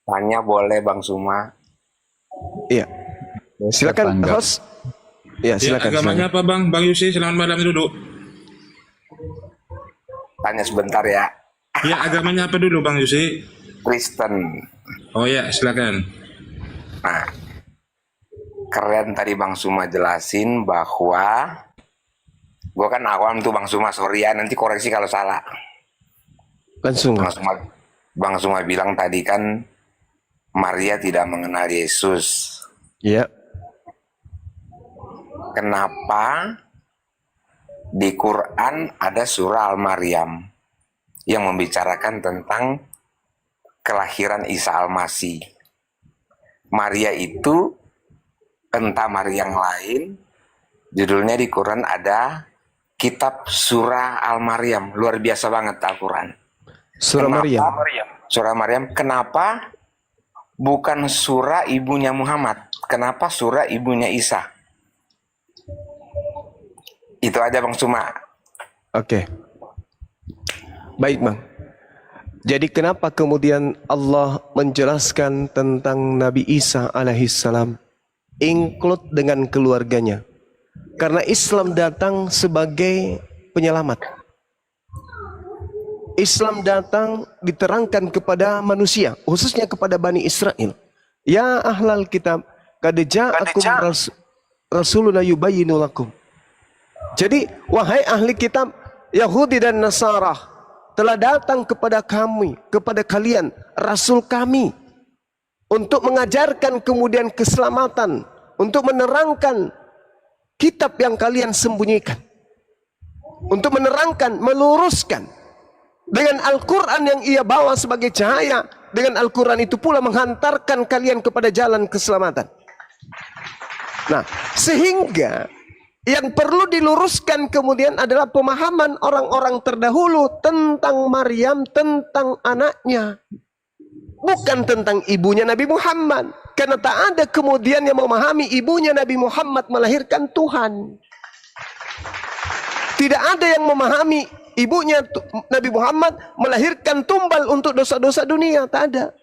Tanya boleh Bang Suma. Iya, silakan Tanggap. host. Ya, Ya, silakan. agamanya apa Bang? Bang Yusi, selamat malam duduk. Tanya sebentar ya. Ya, agamanya apa dulu Bang Yusi? Kristen. Oh ya, silakan. Nah, keren tadi Bang Suma jelasin bahwa gue kan awam tuh Bang Suma, sorry ya, nanti koreksi kalau salah. Langsung. Bang Suma bilang tadi kan Maria tidak mengenal Yesus. Ya, Kenapa di Quran ada surah Al-Maryam yang membicarakan tentang kelahiran Isa Al-Masih? Maria itu entah Maria yang lain, judulnya di Quran ada kitab surah Al-Maryam. Luar biasa banget Al-Quran. surah Maryam. Surah Maryam, kenapa bukan surah ibunya Muhammad? Kenapa surah ibunya Isa? Itu aja Bang Suma. Oke. Baik, Bang. Jadi kenapa kemudian Allah menjelaskan tentang Nabi Isa alaihissalam include dengan keluarganya? Karena Islam datang sebagai penyelamat. Islam datang diterangkan kepada manusia, khususnya kepada Bani Israel. Ya ahlal kitab, qad ja'akum rasuluna yubayyinu lakum. Jadi, wahai ahli kitab Yahudi dan Nasara, telah datang kepada kami, kepada kalian, Rasul kami, untuk mengajarkan kemudian keselamatan, untuk menerangkan kitab yang kalian sembunyikan, untuk menerangkan, meluruskan dengan Al-Quran yang ia bawa sebagai cahaya. Dengan Al-Quran itu pula menghantarkan kalian kepada jalan keselamatan. Nah, sehingga yang perlu diluruskan kemudian adalah pemahaman orang-orang terdahulu tentang Maryam, tentang anaknya. Bukan tentang ibunya Nabi Muhammad. Karena tak ada kemudian yang memahami ibunya Nabi Muhammad melahirkan Tuhan. Tidak ada yang memahami ibunya Nabi Muhammad melahirkan tumbal untuk dosa-dosa dunia. Tak ada.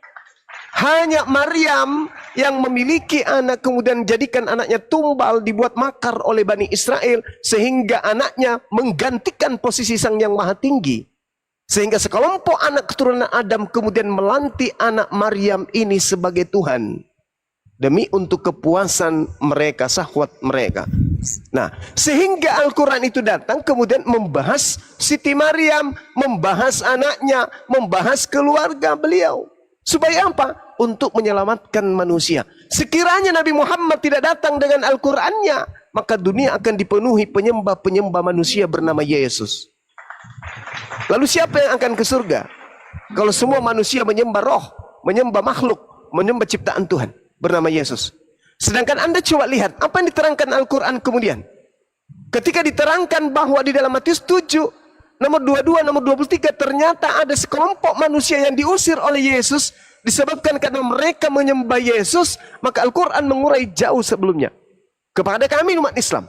Hanya Maryam yang memiliki anak kemudian jadikan anaknya tumbal, dibuat makar oleh Bani Israel sehingga anaknya menggantikan posisi sang yang maha tinggi. Sehingga sekelompok anak keturunan Adam kemudian melantik anak Maryam ini sebagai Tuhan. Demi untuk kepuasan mereka, syahwat mereka. Nah, sehingga Al-Quran itu datang kemudian membahas Siti Maryam, membahas anaknya, membahas keluarga beliau. Supaya apa? Untuk menyelamatkan manusia. Sekiranya Nabi Muhammad tidak datang dengan Al-Qurannya, maka dunia akan dipenuhi penyembah-penyembah manusia bernama Yesus. Lalu siapa yang akan ke surga? Kalau semua manusia menyembah roh, menyembah makhluk, menyembah ciptaan Tuhan bernama Yesus. Sedangkan Anda coba lihat apa yang diterangkan Al-Quran kemudian. Ketika diterangkan bahwa di dalam Matius 7, nomor 22, nomor 23, ternyata ada sekelompok manusia yang diusir oleh Yesus disebabkan karena mereka menyembah Yesus, maka Al-Quran mengurai jauh sebelumnya. Kepada kami umat Islam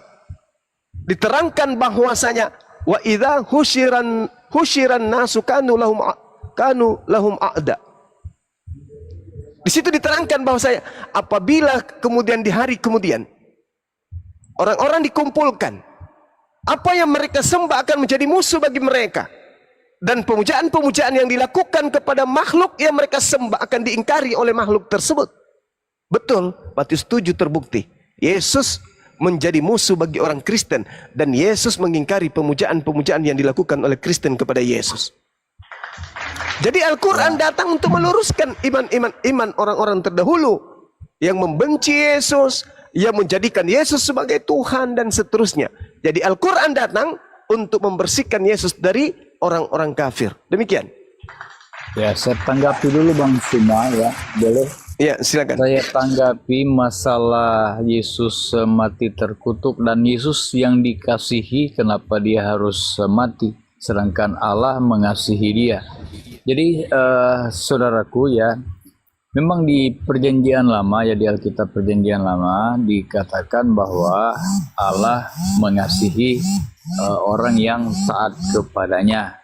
diterangkan bahwasanya wa idza husyiran nasu kanu lahum a'da. Di situ diterangkan bahwasanya apabila kemudian di hari kemudian orang-orang dikumpulkan, apa yang mereka sembah akan menjadi musuh bagi mereka. Dan pemujaan-pemujaan yang dilakukan kepada makhluk yang mereka sembah akan diingkari oleh makhluk tersebut. Betul, Matius 7 terbukti. Yesus menjadi musuh bagi orang Kristen. Dan Yesus mengingkari pemujaan-pemujaan yang dilakukan oleh Kristen kepada Yesus. Jadi Al-Quran datang untuk meluruskan iman orang-orang terdahulu. Yang membenci Yesus, yang menjadikan Yesus sebagai Tuhan dan seterusnya. Jadi Al-Quran datang untuk membersihkan Yesus dari orang-orang kafir. Demikian. Ya, saya tanggapi dulu Bang Suma ya, boleh? Ya, silakan. Saya tanggapi masalah Yesus mati terkutuk dan Yesus yang dikasihi, kenapa dia harus mati sedangkan Allah mengasihi dia. Jadi saudaraku ya, memang di perjanjian lama ya, di Alkitab perjanjian lama dikatakan bahwa Allah mengasihi orang yang taat kepadanya.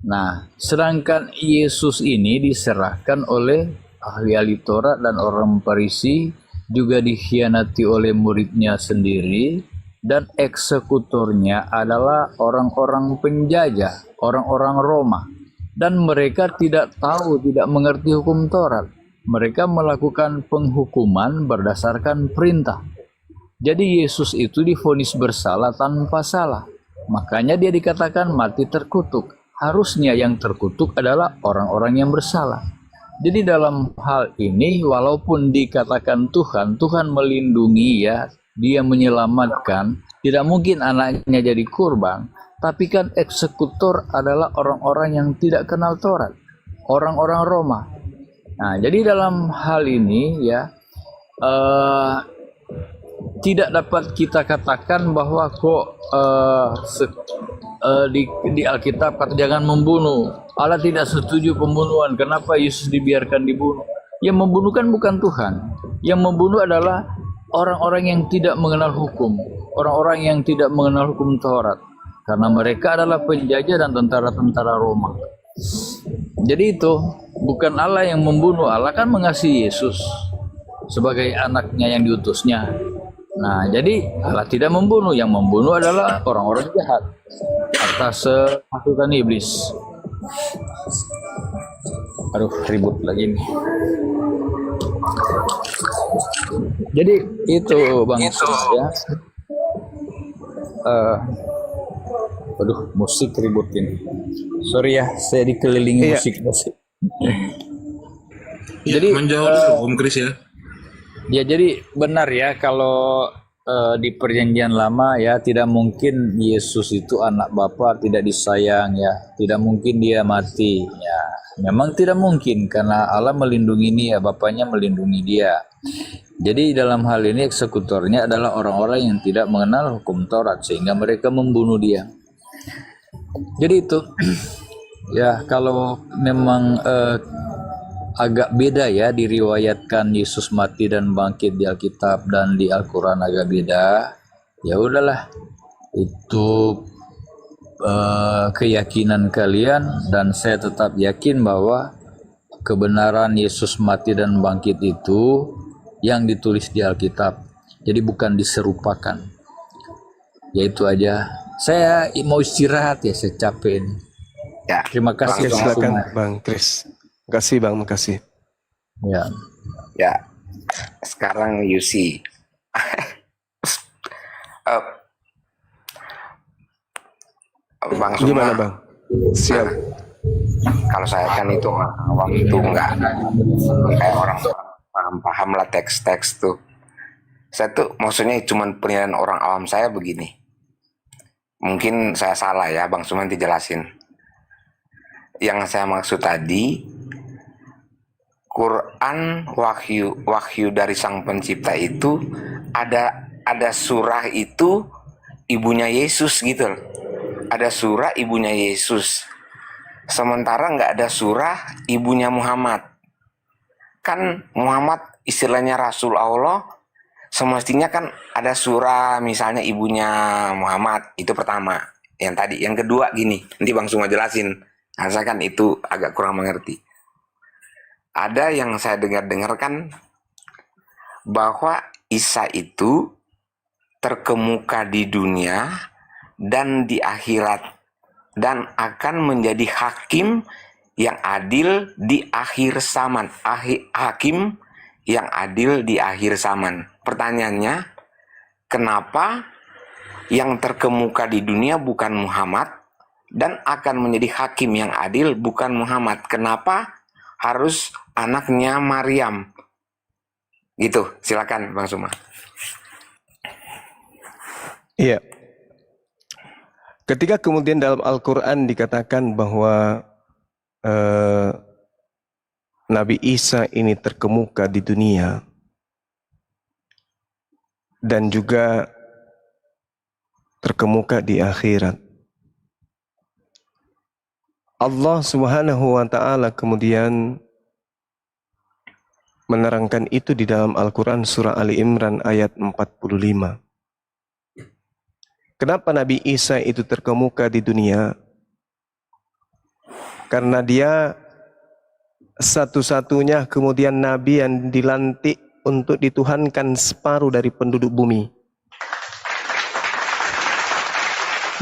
Nah, sedangkan Yesus ini diserahkan oleh ahli-ahli Taurat dan orang Farisi, juga dikhianati oleh muridnya sendiri, dan eksekutornya adalah orang-orang penjajah, orang-orang Roma. Dan mereka tidak tahu, tidak mengerti hukum Taurat. Mereka melakukan penghukuman berdasarkan perintah. Jadi Yesus itu divonis bersalah tanpa salah. Makanya dia dikatakan mati terkutuk. Harusnya yang terkutuk adalah orang-orang yang bersalah. Jadi dalam hal ini walaupun dikatakan Tuhan, Tuhan melindungi ya, dia menyelamatkan, tidak mungkin anaknya jadi kurban, tapi kan eksekutor adalah orang-orang yang tidak kenal Taurat, orang-orang Roma. Nah, jadi dalam hal ini ya tidak dapat kita katakan bahwa kok di Alkitab kata jangan membunuh. Allah tidak setuju pembunuhan. Kenapa Yesus dibiarkan dibunuh? Yang membunuh kan bukan Tuhan. Yang membunuh adalah orang-orang yang tidak mengenal hukum, orang-orang yang tidak mengenal hukum Taurat. Karena mereka adalah penjajah dan tentara-tentara Roma. Jadi itu bukan Allah yang membunuh. Allah kan mengasihi Yesus sebagai anaknya yang diutusnya. Nah, jadi Allah tidak membunuh. Yang membunuh adalah orang-orang jahat atas masukan iblis. Aduh, ribut lagi nih. Jadi itu Bang ya. Aduh, musik ributin. Sorry ya, saya dikelilingi musik. Ya, Jadi menjawab dulu Om Kris ya. ya jadi benar ya kalau di perjanjian lama ya tidak mungkin Yesus itu anak Bapa tidak disayang ya, tidak mungkin dia mati ya. Memang tidak mungkin karena Allah melindungi dia, Bapaknya melindungi dia. Jadi dalam hal ini eksekutornya adalah orang-orang yang tidak mengenal hukum Taurat sehingga mereka membunuh dia. Jadi itu ya kalau memang agak beda ya diriwayatkan Yesus mati dan bangkit di Alkitab dan di Al-Quran agak beda. Ya udahlah, itu keyakinan kalian dan saya tetap yakin bahwa kebenaran Yesus mati dan bangkit itu yang ditulis di Alkitab. Jadi bukan diserupakan. Ya itu aja. Saya mau istirahat ya, saya capek ini. Ya, Terima kasih Bang Silakan Sumar. Bang Kris. Makasih Bang, makasih. Ya. ya. Sekarang Yusi. Bang Suma, Gimana Bang? Siap. kalau saya kan itu orang awam itu enggak kayak orang paham lah teks-teks tuh. Saya tuh maksudnya cuman penilaian orang awam saya begini. Mungkin saya salah ya, Bang Suma nanti jelasin. Yang saya maksud tadi, Quran wahyu dari Sang Pencipta itu ada surah itu ibunya Yesus gitu loh. Ada surah ibunya Yesus. Sementara nggak ada surah ibunya Muhammad. Kan Muhammad istilahnya Rasul Allah, semestinya kan ada surah misalnya ibunya Muhammad, itu pertama. Yang tadi, yang kedua gini, nanti Bang Suma jelasin. Nah, saya kan itu agak kurang mengerti. Ada yang saya dengar kan bahwa Isa itu terkemuka di dunia dan di akhirat dan akan menjadi hakim yang adil di akhir zaman. Hakim yang adil di akhir zaman. Pertanyaannya, kenapa yang terkemuka di dunia bukan Muhammad dan akan menjadi hakim yang adil bukan Muhammad? Kenapa harus anaknya Maryam? Gitu, silakan Bang Suma. Iya. Ketika kemudian dalam Al-Quran dikatakan bahwa Nabi Isa ini terkemuka di dunia dan juga terkemuka di akhirat, Allah Subhanahu wa Ta'ala kemudian menerangkan itu di dalam Al-Quran surah Ali Imran ayat 45. Kenapa Nabi Isa itu terkemuka di dunia? Karena dia satu-satunya kemudian nabi yang dilantik untuk dituhankan separuh dari penduduk bumi.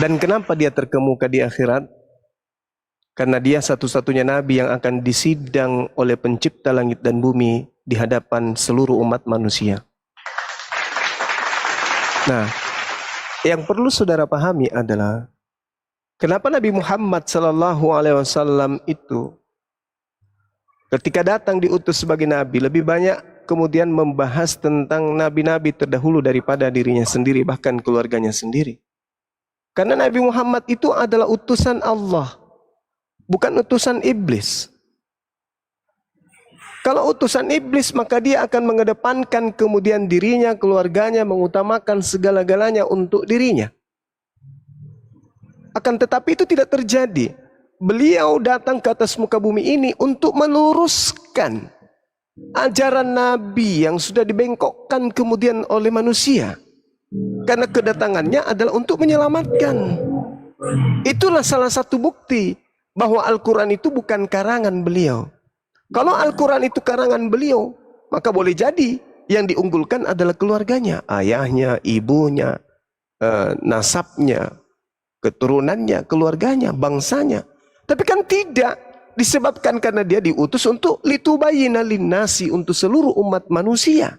Dan kenapa dia terkemuka di akhirat? Karena dia satu-satunya nabi yang akan disidang oleh pencipta langit dan bumi di hadapan seluruh umat manusia. Nah, yang perlu saudara pahami adalah kenapa Nabi Muhammad SAW itu ketika datang diutus sebagai nabi lebih banyak kemudian membahas tentang nabi-nabi terdahulu daripada dirinya sendiri, bahkan keluarganya sendiri. Karena Nabi Muhammad itu adalah utusan Allah, bukan utusan iblis. Kalau utusan iblis, maka dia akan mengedepankan kemudian dirinya, keluarganya, mengutamakan segala-galanya untuk dirinya. Akan tetapi itu tidak terjadi. Beliau datang ke atas muka bumi ini untuk meluruskan ajaran Nabi yang sudah dibengkokkan kemudian oleh manusia. Karena kedatangannya adalah untuk menyelamatkan. Itulah salah satu bukti bahwa Al-Quran itu bukan karangan beliau. Kalau Al-Quran itu karangan beliau, maka boleh jadi yang diunggulkan adalah keluarganya, ayahnya, ibunya, nasabnya, keturunannya, keluarganya, bangsanya. Tapi kan tidak, disebabkan karena dia diutus untuk litubayyina linnasi, untuk seluruh umat manusia.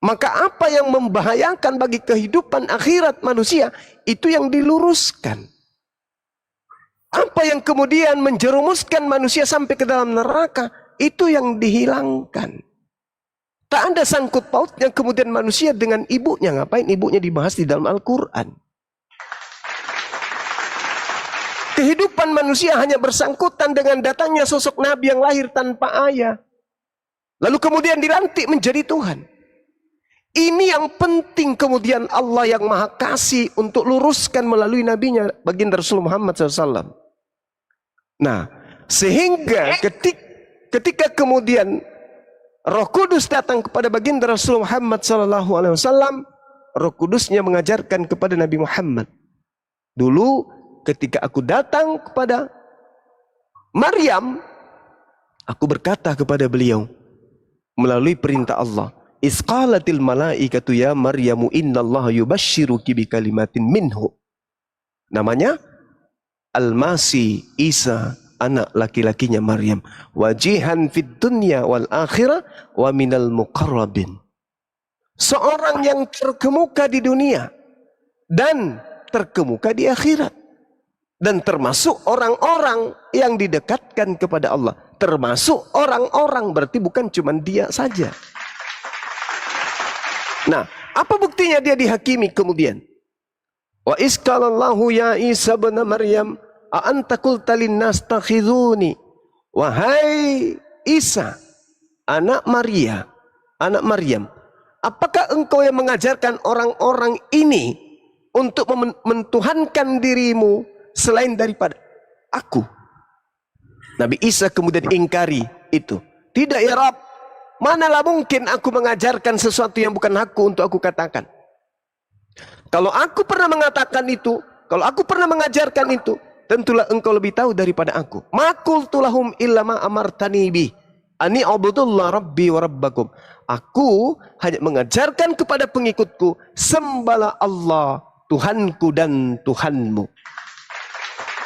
Maka apa yang membahayakan bagi kehidupan akhirat manusia, itu yang diluruskan. Apa yang kemudian menjerumuskan manusia sampai ke dalam neraka, itu yang dihilangkan. Tak ada sangkut pautnya kemudian manusia dengan ibunya. Ngapain ibunya dibahas di dalam Al-Quran? Kehidupan manusia hanya bersangkutan dengan datangnya sosok Nabi yang lahir tanpa ayah. Lalu kemudian dilantik menjadi Tuhan. Ini yang penting kemudian Allah yang Maha Kasih untuk luruskan melalui nabinya baginda Rasulullah Muhammad SAW. Nah, sehingga ketika kemudian Roh Kudus datang kepada baginda Rasulullah Muhammad SAW, Roh Kudusnya mengajarkan kepada Nabi Muhammad. Dulu ketika aku datang kepada Maryam, aku berkata kepada beliau melalui perintah Allah. Isqalatil malaikatu ya Maryamu innallaha yubashshiruki bikalimatin minhu. Namanya Al-Masih Isa, anak laki-lakinya Maryam. Wajihan fid dunya wal akhirah wa minal muqarrabin. Seorang yang terkemuka di dunia dan terkemuka di akhirat. Dan termasuk orang-orang yang didekatkan kepada Allah. Termasuk orang-orang, berarti bukan cuma dia saja. Nah, apa buktinya dia dihakimi kemudian? Wa isqalallahu ya Isa bin Maryam a anta qulta linnas takhizuni. Wahai Isa, anak Maryam, apakah engkau yang mengajarkan orang-orang ini untuk mentuhankan dirimu selain daripada aku? Nabi Isa kemudian ingkari itu. Tidak ya Rabb. Manalah mungkin aku mengajarkan sesuatu yang bukan hakku untuk aku katakan. Kalau aku pernah mengatakan itu, kalau aku pernah mengajarkan itu, tentulah engkau lebih tahu daripada aku. Ma qultu lahum illa ma amartani bi ani ubudullah rabbi wa rabbakum. Aku hanya mengajarkan kepada pengikutku, sembahlah Allah, Tuhanku dan Tuhanmu.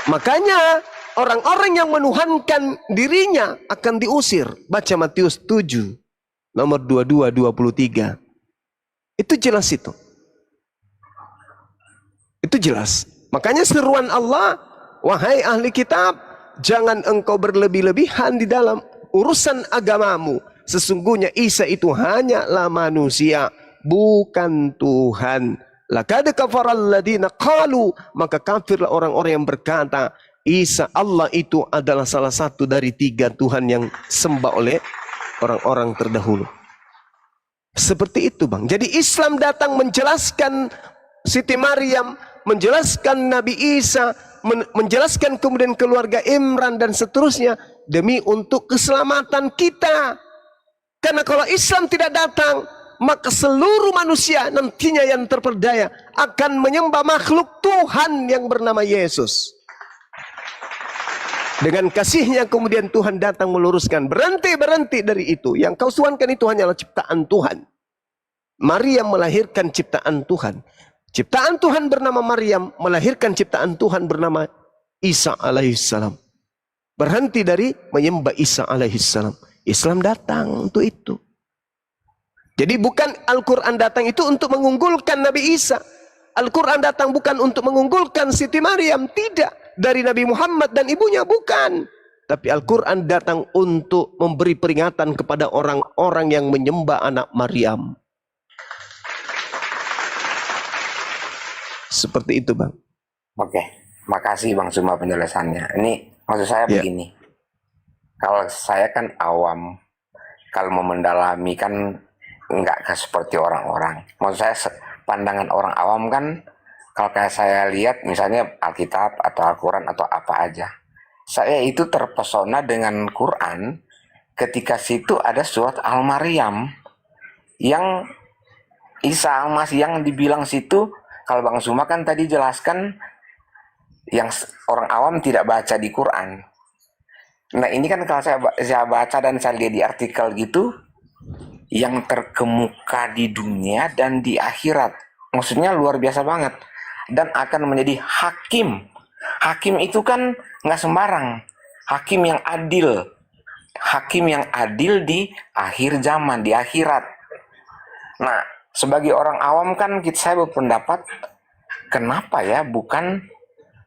Makanya orang-orang yang menuhankan dirinya akan diusir. Baca Matius 7 nomor 22-23. Itu jelas itu. Itu jelas. Makanya seruan Allah, wahai ahli kitab, jangan engkau berlebih-lebihan di dalam urusan agamamu. Sesungguhnya Isa itu hanyalah manusia, bukan Tuhan. Laqad kafaral ladzina qalu, maka kafirlah orang-orang yang berkata Isa Allah itu adalah salah satu dari 3 Tuhan yang sembah oleh orang-orang terdahulu. Seperti itu bang. Jadi Islam datang menjelaskan Siti Maryam, menjelaskan Nabi Isa, menjelaskan kemudian keluarga Imran dan seterusnya demi untuk keselamatan kita. Karena kalau Islam tidak datang, maka seluruh manusia nantinya yang terperdaya akan menyembah makhluk Tuhan yang bernama Yesus. Dengan kasihnya kemudian Tuhan datang meluruskan. Berhenti dari itu. Yang kau tuhankan itu hanyalah ciptaan Tuhan. Maryam melahirkan ciptaan Tuhan. Ciptaan Tuhan bernama Maryam melahirkan ciptaan Tuhan bernama Isa alaihissalam. Berhenti dari menyembah Isa alaihissalam. Islam datang untuk itu. Jadi bukan Al-Quran datang itu untuk mengunggulkan Nabi Isa. Al-Quran datang bukan untuk mengunggulkan Siti Maryam. Tidak. Dari Nabi Muhammad dan ibunya, bukan. Tapi Al-Quran datang untuk memberi peringatan kepada orang-orang yang menyembah anak Maryam. Seperti itu, Bang. Oke, makasih Bang Suma penjelasannya. Ini maksud saya begini. Kalau saya kan awam, kalau mau mendalami kan nggak seperti orang-orang. Maksud saya pandangan orang awam kan, kalau kayak saya lihat misalnya Alkitab atau Al-Quran atau apa aja, saya itu terpesona dengan Quran ketika situ ada surat Al-Maryam yang Isa Al-Masih yang dibilang situ. Kalau Bang Suma kan tadi jelaskan yang orang awam tidak baca di Quran. Nah ini kan kalau saya baca dan saya lihat di artikel gitu, yang terkemuka di dunia dan di akhirat. Maksudnya luar biasa banget. Dan akan menjadi hakim. Hakim itu kan nggak sembarang. Hakim yang adil. Hakim yang adil di akhir zaman, di akhirat. Nah, sebagai orang awam kan saya berpendapat, kenapa ya bukan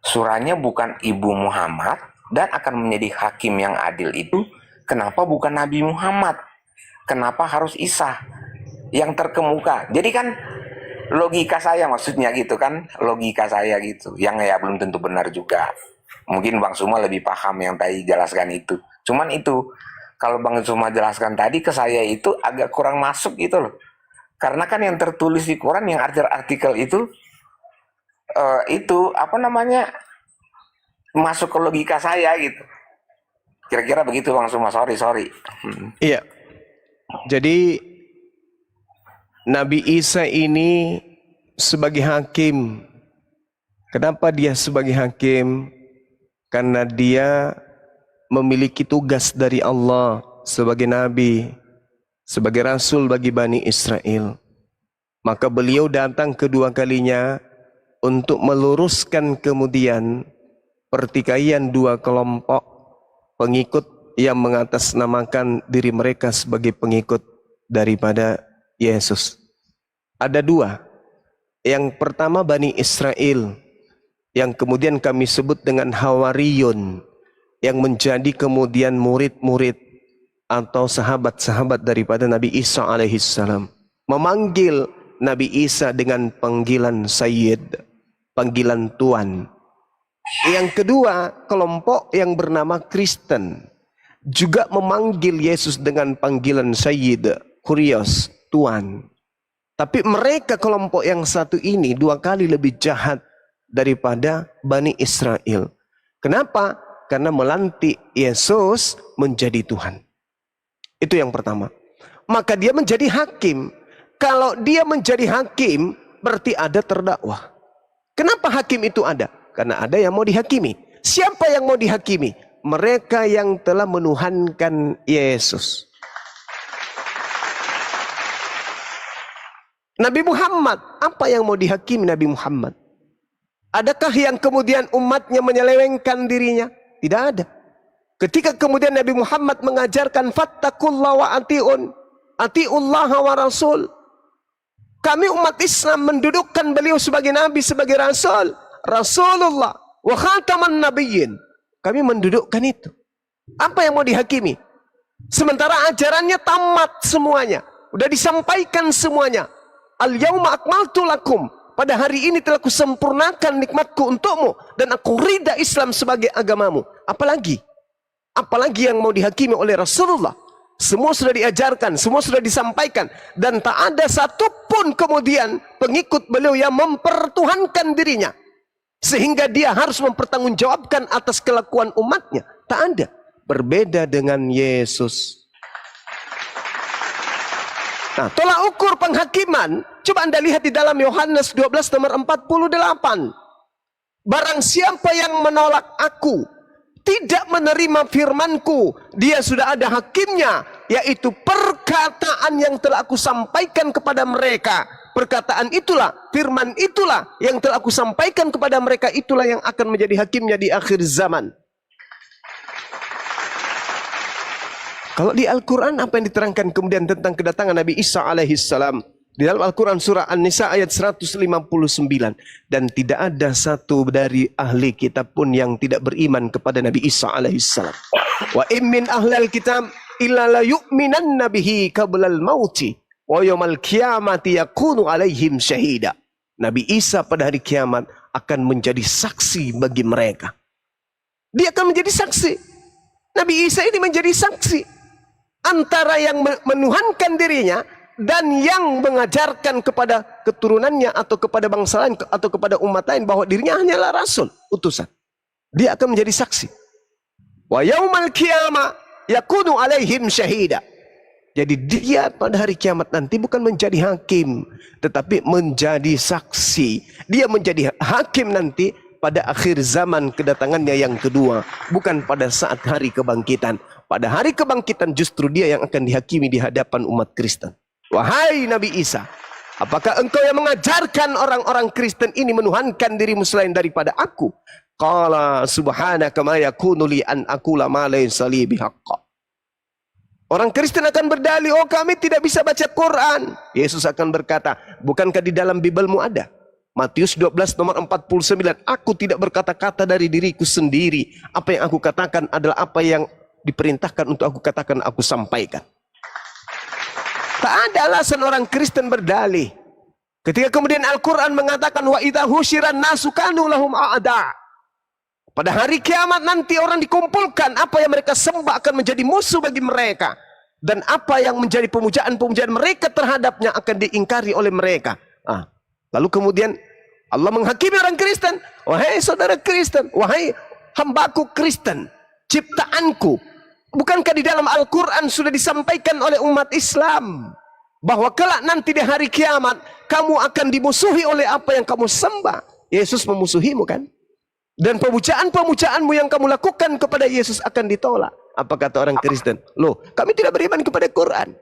surahnya bukan Ibu Muhammad dan akan menjadi hakim yang adil itu, kenapa bukan Nabi Muhammad? Kenapa harus Isa yang terkemuka? Jadi kan logika saya maksudnya gitu kan, logika saya gitu, yang ya belum tentu benar juga. Mungkin Bang Suma lebih paham yang tadi jelaskan itu. Cuman itu, kalau Bang Suma jelaskan tadi ke saya itu agak kurang masuk gitu loh. Karena kan yang tertulis di Quran, yang artikel itu apa namanya, masuk ke logika saya gitu. Kira-kira begitu Bang Suma, sorry. Iya. Jadi Nabi Isa ini sebagai hakim. Kenapa dia sebagai hakim? Karena dia memiliki tugas dari Allah sebagai nabi, sebagai rasul bagi Bani Israel. Maka beliau datang kedua kalinya untuk meluruskan kemudian pertikaian dua kelompok pengikut yang mengatasnamakan diri mereka sebagai pengikut daripada Yesus. Ada dua. Yang pertama Bani Israel, yang kemudian kami sebut dengan Hawariyun, yang menjadi kemudian murid-murid atau sahabat-sahabat daripada Nabi Isa alaihissalam. Memanggil Nabi Isa dengan panggilan Sayyid, panggilan Tuan. Yang kedua, kelompok yang bernama Kristen juga memanggil Yesus dengan panggilan Sayyid, Kurios, Tuan. Tapi mereka kelompok yang satu ini dua kali lebih jahat daripada Bani Israel. Kenapa? Karena melantik Yesus menjadi Tuhan. Itu yang pertama. Maka dia menjadi hakim. Kalau dia menjadi hakim, berarti ada terdakwa. Kenapa hakim itu ada? Karena ada yang mau dihakimi. Siapa yang mau dihakimi? Mereka yang telah menuhankan Yesus. Nabi Muhammad, apa yang mau dihakimi Nabi Muhammad? Adakah yang kemudian umatnya menyelewengkan dirinya? Tidak ada. Ketika kemudian Nabi Muhammad mengajarkan fattakullah wa ati'un, ati'ullah wa rasul. Kami umat Islam mendudukkan beliau sebagai nabi, sebagai rasul, Rasulullah wa khataman nabiyyin. Kami mendudukkan itu. Apa yang mau dihakimi? Sementara ajarannya tamat semuanya. Udah disampaikan semuanya. Al-yawma akmaltu lakum. Pada hari ini telah kusempurnakan nikmatku untukmu. Dan aku ridha Islam sebagai agamamu. Apalagi? Apalagi yang mau dihakimi oleh Rasulullah. Semua sudah diajarkan, semua sudah disampaikan. Dan tak ada satupun kemudian pengikut beliau yang mempertuhankan dirinya. Sehingga dia harus mempertanggungjawabkan atas kelakuan umatnya. Tak ada. Berbeda dengan Yesus. Nah, tolak ukur penghakiman. Coba Anda lihat di dalam Yohanes 12 nomor 48. Barang siapa yang menolak aku, tidak menerima firmanku, dia sudah ada hakimnya, yaitu perkataan yang telah aku sampaikan kepada mereka. Perkataan itulah, firman itulah yang telah aku sampaikan kepada mereka, itulah yang akan menjadi hakimnya di akhir zaman. Kalau di Al-Quran apa yang diterangkan kemudian tentang kedatangan Nabi Isa alaihissalam? Di dalam Al-Quran surah An-Nisa ayat 159. Dan tidak ada satu dari ahli kitab pun yang tidak beriman kepada Nabi Isa alaihissalam. Wa immin ahlal kitab illa la yu'minanna bihi qablal mauti wa yawmal qiyamati yakunu alaihim syahida. Nabi Isa pada hari kiamat akan menjadi saksi bagi mereka. Dia akan menjadi saksi. Nabi Isa ini menjadi saksi antara yang menuhankan dirinya dan yang mengajarkan kepada keturunannya atau kepada bangsa lain atau kepada umat lain bahwa dirinya hanyalah rasul, utusan. Dia akan menjadi saksi. Wa yaumal qiyamah yakunu alaihim syahida. Jadi dia pada hari kiamat nanti bukan menjadi hakim, tetapi menjadi saksi. Dia menjadi hakim nanti pada akhir zaman kedatangannya yang kedua, bukan pada saat hari kebangkitan. Pada hari kebangkitan justru dia yang akan dihakimi di hadapan umat Kristen. Wahai Nabi Isa, apakah engkau yang mengajarkan orang-orang Kristen ini menuhankan dirimu selain daripada aku? Qala subhanaka ma yakunu li an aqula ma laysa li bihaqqa. Orang Kristen akan berdalih, oh kami tidak bisa baca Quran. Yesus akan berkata, bukankah di dalam Bibelmu ada? Matius 12 nomor 49, aku tidak berkata-kata dari diriku sendiri. Apa yang aku katakan adalah apa yang diperintahkan untuk aku katakan, aku sampaikan. Tak ada alasan orang Kristen berdalih. Ketika kemudian Al-Quran mengatakan wa idza husyiran nasu kanu lahum a'da. Pada hari kiamat nanti orang dikumpulkan, apa yang mereka sembah akan menjadi musuh bagi mereka. Dan apa yang menjadi pemujaan-pemujaan mereka terhadapnya akan diingkari oleh mereka. Lalu kemudian Allah menghakimi orang Kristen. Wahai saudara Kristen, wahai hambaku Kristen, ciptaanku. Bukankah di dalam Al-Quran sudah disampaikan oleh umat Islam bahwa kelak nanti di hari kiamat kamu akan dimusuhi oleh apa yang kamu sembah. Yesus memusuhimu kan? Dan pemujaan-pemujaanmu yang kamu lakukan kepada Yesus akan ditolak. Apa kata orang Kristen? Loh, kami tidak beriman kepada Quran.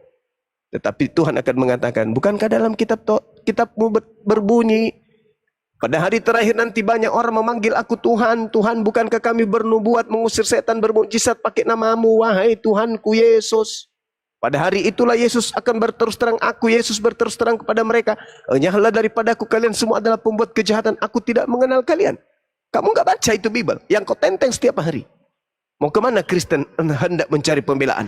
Tetapi Tuhan akan mengatakan, bukankah dalam kitabmu berbunyi, pada hari terakhir nanti banyak orang memanggil aku Tuhan, Tuhan, bukankah kami bernubuat mengusir setan bermukjizat pakai namamu, wahai Tuhanku Yesus. Pada hari itulah Yesus akan berterus terang, aku Yesus berterus terang kepada mereka, enyahlah daripadaku, kalian semua adalah pembuat kejahatan, aku tidak mengenal kalian. Kamu nggak baca itu Bible yang kau tenteng setiap hari. Mau kemana Kristen hendak mencari pembelaan?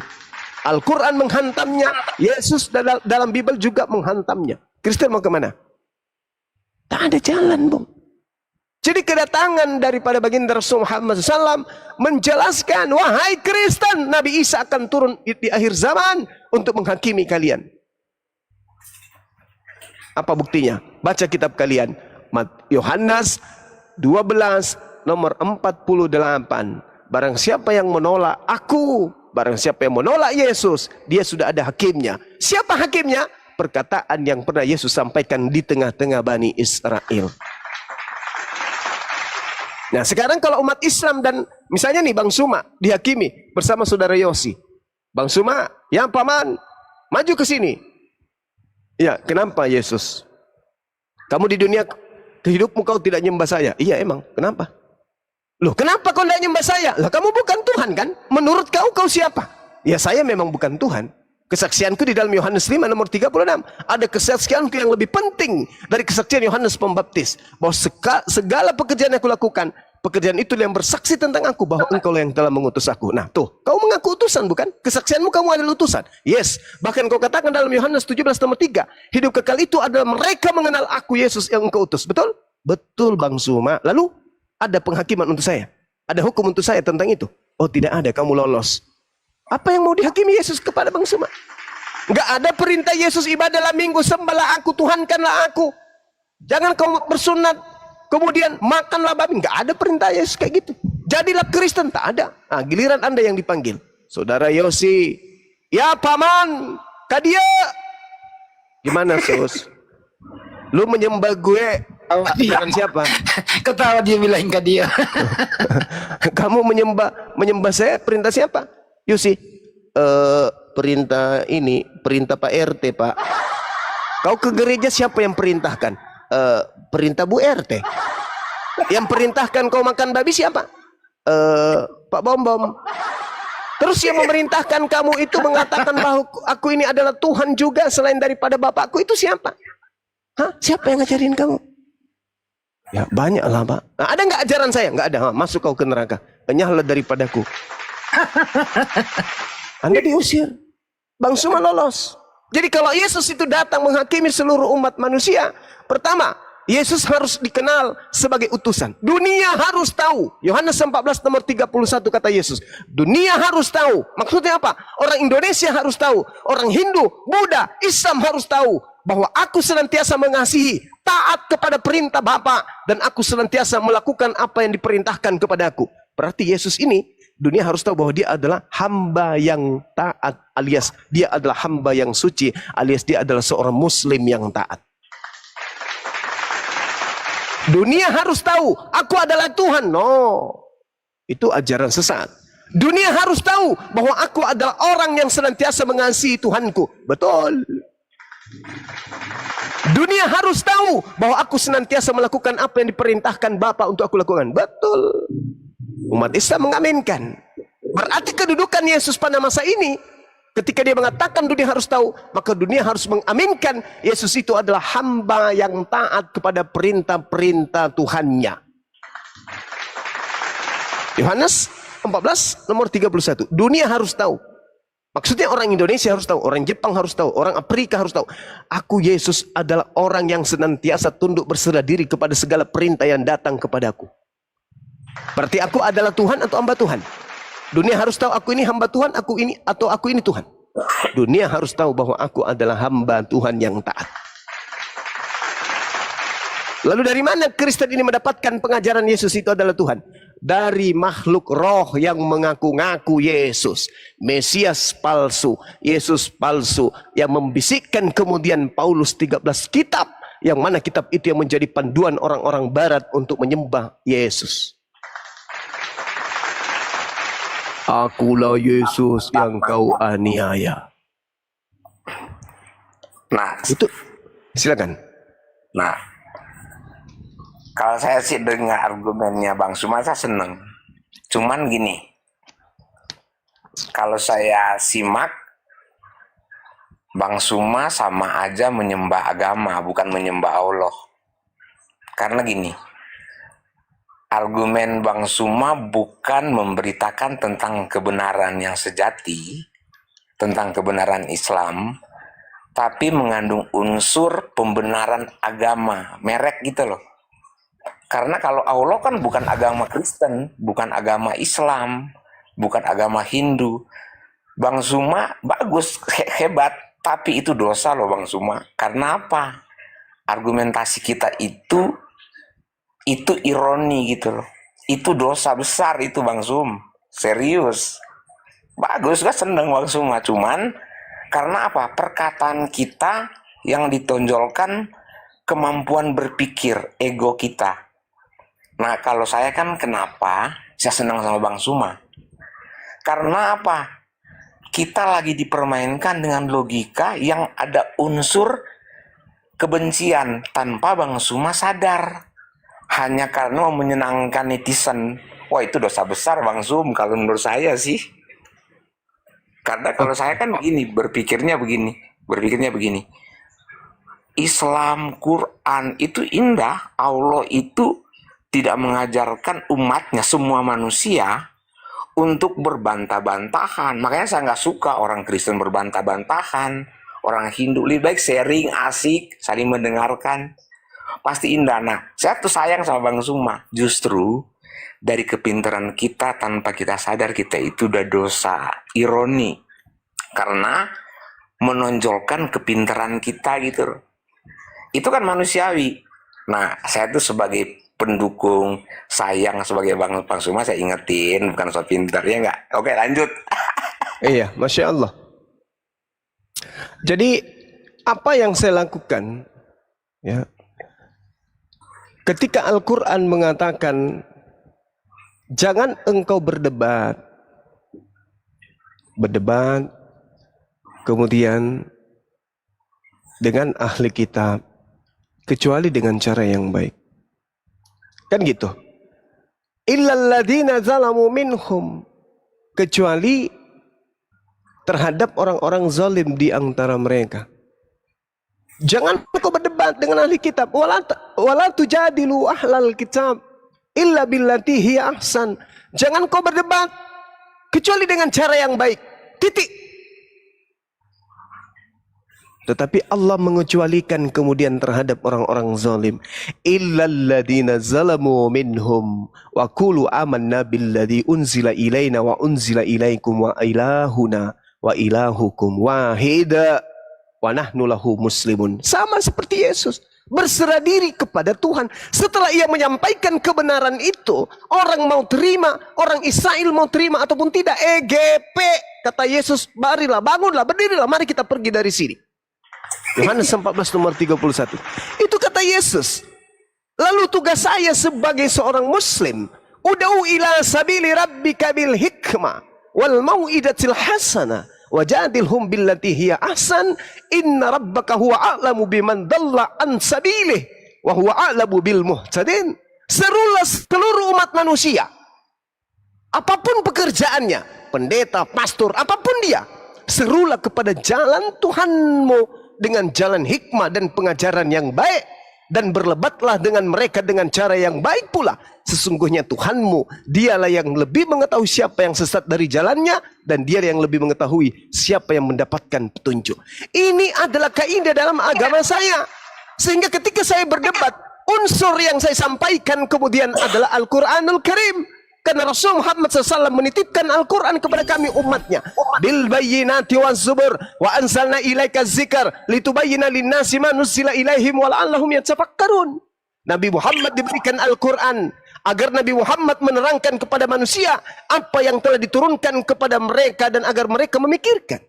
Al-Quran menghantamnya, Yesus dalam Bible juga menghantamnya. Kristen mau kemana? Tak ada jalan, Bung. Jadi kedatangan daripada baginda Rasul Muhammad SAW menjelaskan, wahai Kristen, Nabi Isa akan turun di akhir zaman untuk menghakimi kalian. Apa buktinya? Baca kitab kalian. Yohanes 12 nomor 48. Barang siapa yang menolak aku, barang siapa yang menolak Yesus, dia sudah ada hakimnya. Siapa hakimnya? Perkataan yang pernah Yesus sampaikan di tengah-tengah Bani Israel. Nah sekarang kalau umat Islam dan misalnya nih Bang Suma dihakimi bersama saudara Yosi. Bang Suma, ya paman, maju ke sini. Ya, kenapa Yesus? Kamu di dunia hidupmu kau tidak nyembah saya. Iya emang, kenapa? Loh kenapa kau tidak nyembah saya? Lah kamu bukan Tuhan kan? Menurut kau siapa? Ya saya memang bukan Tuhan. Kesaksianku di dalam Yohanes 5 nomor 36. Ada kesaksianku yang lebih penting dari kesaksian Yohanes Pembaptis. Bahwa segala pekerjaan yang aku lakukan, pekerjaan itu yang bersaksi tentang aku, bahwa engkau yang telah mengutus aku. Nah tuh, kau mengaku utusan bukan? Kesaksianmu kamu adalah utusan. Yes, bahkan kau katakan dalam Yohanes 17 nomor 3. Hidup kekal itu adalah mereka mengenal aku Yesus yang engkau utus. Betul? Betul Bang Suma. Lalu ada penghakiman untuk saya? Ada hukum untuk saya tentang itu? Oh tidak ada, kamu lolos. Apa yang mau dihakimi Yesus kepada Bang Suma? Enggak ada perintah Yesus, ibadahlah minggu, sembahlah aku, Tuhankanlah aku. Jangan kau bersunat, kemudian makanlah babi. Enggak ada perintah Yesus kayak gitu. Jadilah Kristen, tak ada. Nah, giliran Anda yang dipanggil. Saudara Yosi, ya paman, kadia. Gimana Sus? Lu menyembah gue Ajaran siapa? Ketawa dia bilang ke dia. Kamu menyembah saya, perintah siapa? Yusi, perintah ini, perintah Pak RT, Pak. Kau ke gereja siapa yang perintahkan? Perintah Bu RT. Yang perintahkan kau makan babi siapa? Pak Bom. Terus yang memerintahkan kamu itu mengatakan bahwa aku ini adalah Tuhan juga selain daripada bapakku, itu siapa? Hah? Siapa yang ngajarin kamu? Ya banyak lah, Pak. Nah, ada nggak ajaran saya? Nggak ada. Masuk kau ke neraka. Enyahlah daripadaku. Anda diusir. Bang Suma lolos. Jadi kalau Yesus itu datang menghakimi seluruh umat manusia, pertama, Yesus harus dikenal sebagai utusan. Dunia harus tahu. Yohanes 14 nomor 31 kata Yesus. Dunia harus tahu. Maksudnya apa? Orang Indonesia harus tahu. Orang Hindu, Buddha, Islam harus tahu bahwa aku senantiasa mengasihi, taat kepada perintah Bapa, dan aku senantiasa melakukan apa yang diperintahkan kepadaku. Berarti Yesus ini, dunia harus tahu bahwa dia adalah hamba yang taat, alias dia adalah hamba yang suci, alias dia adalah seorang muslim yang taat. Dunia harus tahu, aku adalah Tuhan. No, itu ajaran sesat. Dunia harus tahu bahwa aku adalah orang yang senantiasa mengasihi Tuhanku. Betul. Dunia harus tahu bahwa aku senantiasa melakukan apa yang diperintahkan Bapa untuk aku lakukan. Betul. Umat Islam mengaminkan. Berarti kedudukan Yesus pada masa ini, ketika dia mengatakan dunia harus tahu, maka dunia harus mengaminkan Yesus itu adalah hamba yang taat kepada perintah-perintah Tuhannya. Yohanes 14 nomor 31. Dunia harus tahu. Maksudnya orang Indonesia harus tahu, orang Jepang harus tahu, orang Afrika harus tahu. Aku Yesus adalah orang yang senantiasa tunduk berserah diri kepada segala perintah yang datang kepadaku. Berarti aku adalah Tuhan atau hamba Tuhan? Dunia harus tahu aku ini hamba Tuhan, aku ini Tuhan. Dunia harus tahu bahwa aku adalah hamba Tuhan yang taat. Lalu dari mana Kristen ini mendapatkan pengajaran Yesus itu adalah Tuhan? Dari makhluk roh yang mengaku-ngaku Yesus. Mesias palsu, Yesus palsu, yang membisikkan kemudian Paulus 13 kitab, yang mana kitab itu yang menjadi panduan orang-orang barat untuk menyembah Yesus. Akulah Yesus yang kau aniaya. Nah, Itu silakan. nah, kalau saya sih dengar argumennya Bang Suma, saya seneng. Cuman gini, kalau saya simak, Bang Suma sama aja menyembah agama, bukan menyembah Allah. Karena gini, argumen Bang Suma bukan memberitakan tentang kebenaran yang sejati, tentang kebenaran Islam, tapi mengandung unsur pembenaran agama, merek gitu loh. Karena kalau Allah kan bukan agama Kristen, bukan agama Islam, bukan agama Hindu. Bang Suma bagus, hebat, tapi itu dosa loh Bang Suma. Karena apa? Argumentasi kita itu ironi gitu loh. Itu dosa besar itu Bang Sum. Serius. Bagus, gak seneng Bang Suma. Cuman karena apa? Perkataan kita yang ditonjolkan kemampuan berpikir, ego kita. Nah, kalau saya kan kenapa saya senang sama Bang Suma? Karena apa? Kita lagi dipermainkan dengan logika yang ada unsur kebencian tanpa Bang Suma sadar. Hanya karena mau menyenangkan netizen. Wah, itu dosa besar Bang Sum kalau menurut saya sih. Karena kalau saya kan begini, berpikirnya begini. Islam, Quran itu indah. Allah itu tidak mengajarkan umatnya, semua manusia, untuk berbantah-bantahan. Makanya saya nggak suka orang Kristen berbantah-bantahan. Orang Hindu lebih baik sharing, asik, saling mendengarkan. Pasti indah. Nah, saya tuh sayang sama Bang Suma. Justru dari kepintaran kita tanpa kita sadar kita itu udah dosa. Ironi. Karena menonjolkan kepintaran kita gitu. Itu kan manusiawi. Nah, saya tuh sebagai pendukung, sayang sebagai Bang Suma, saya ingetin, bukan so pintar, ya nggak? Oke, lanjut. Iya, Masya Allah. Jadi, apa yang saya lakukan, ya, Ketika Al-Quran mengatakan jangan engkau berdebat kemudian dengan ahli kitab kecuali dengan cara yang baik. Kan gitu. Illal ladzina zalamu minhum, kecuali terhadap orang-orang zalim di antara mereka. Jangan kau berdebat dengan ahli kitab. Wala tujadilu ahlal kitab illa billati hiya ahsan. Jangan kau berdebat kecuali dengan cara yang baik. Titik. Tetapi Allah mengecualikan kemudian terhadap orang-orang zalim. Illal ladzina zalamu minhum wa qulu amanna billadzi unzila ilaina wa unzila ilaikum wa ilahuna wa ilahukum wahida wa nahnu lahu muslimun. Sama seperti Yesus berserah diri kepada Tuhan. Setelah ia menyampaikan kebenaran itu, orang mau terima, orang Israel mau terima ataupun tidak, EGP, kata Yesus, marilah, bangunlah, berdirilah, mari kita pergi dari sini. Yohanes 14 nomor 31. Itu kata Yesus. Lalu tugas saya sebagai seorang muslim, ud'u ila sabili rabbika bil hikmah wal mau'idatil hasanah wajadilhum billati hiya ahsan inna rabbaka huwa a'lamu biman dalla an sabilih wa huwa a'lamu bil muhtadin. Serulah seluruh umat manusia, apapun pekerjaannya, pendeta, pastor, apapun dia, serulah kepada jalan Tuhanmu dengan jalan hikmah dan pengajaran yang baik, dan berlebatlah dengan mereka dengan cara yang baik pula. Sesungguhnya Tuhanmu, dialah yang lebih mengetahui siapa yang sesat dari jalannya, dan dia yang lebih mengetahui siapa yang mendapatkan petunjuk. Ini adalah kaidah dalam agama saya. Sehingga ketika saya berdebat, unsur yang saya sampaikan kemudian adalah Al-Quranul Karim. Karena Rasul Muhammad SAW menitipkan Al-Quran kepada kami umatnya. Bil bayyinati waz zubur wa anzalna ilaika dzikr litubayyana lin-nasi ma nuzila ilaihim wa la'allahum yatafakkarun. Nabi Muhammad diberikan Al-Quran agar Nabi Muhammad menerangkan kepada manusia apa yang telah diturunkan kepada mereka dan agar mereka memikirkan.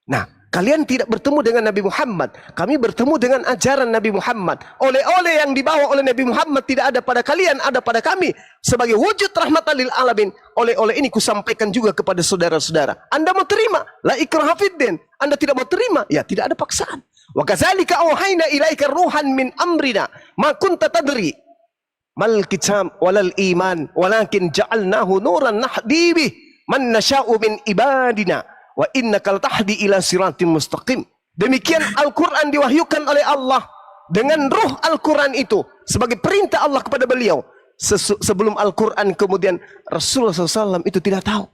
Nah, kalian tidak bertemu dengan Nabi Muhammad, kami bertemu dengan ajaran Nabi Muhammad. Oleh-oleh yang dibawa oleh Nabi Muhammad tidak ada pada kalian, ada pada kami. Sebagai wujud rahmatan lil alamin, oleh-oleh ini kusampaikan juga kepada saudara-saudara. Anda mau terima? La ikraha fiddin. Anda tidak mau terima? Ya, tidak ada paksaan. Wa kadzalika auhayna ilaika ruhan min amrina ma kunta tadri mal kitab walal iman walakin ja'alnahu nuran nahdi bih man nasha'u min ibadina wa innaka latahdi ila siratim mustaqim. Demikian Al-Quran diwahyukan oleh Allah dengan ruh Al-Quran itu sebagai perintah Allah kepada beliau. Sebelum Al-Quran kemudian Rasulullah SAW itu tidak tahu.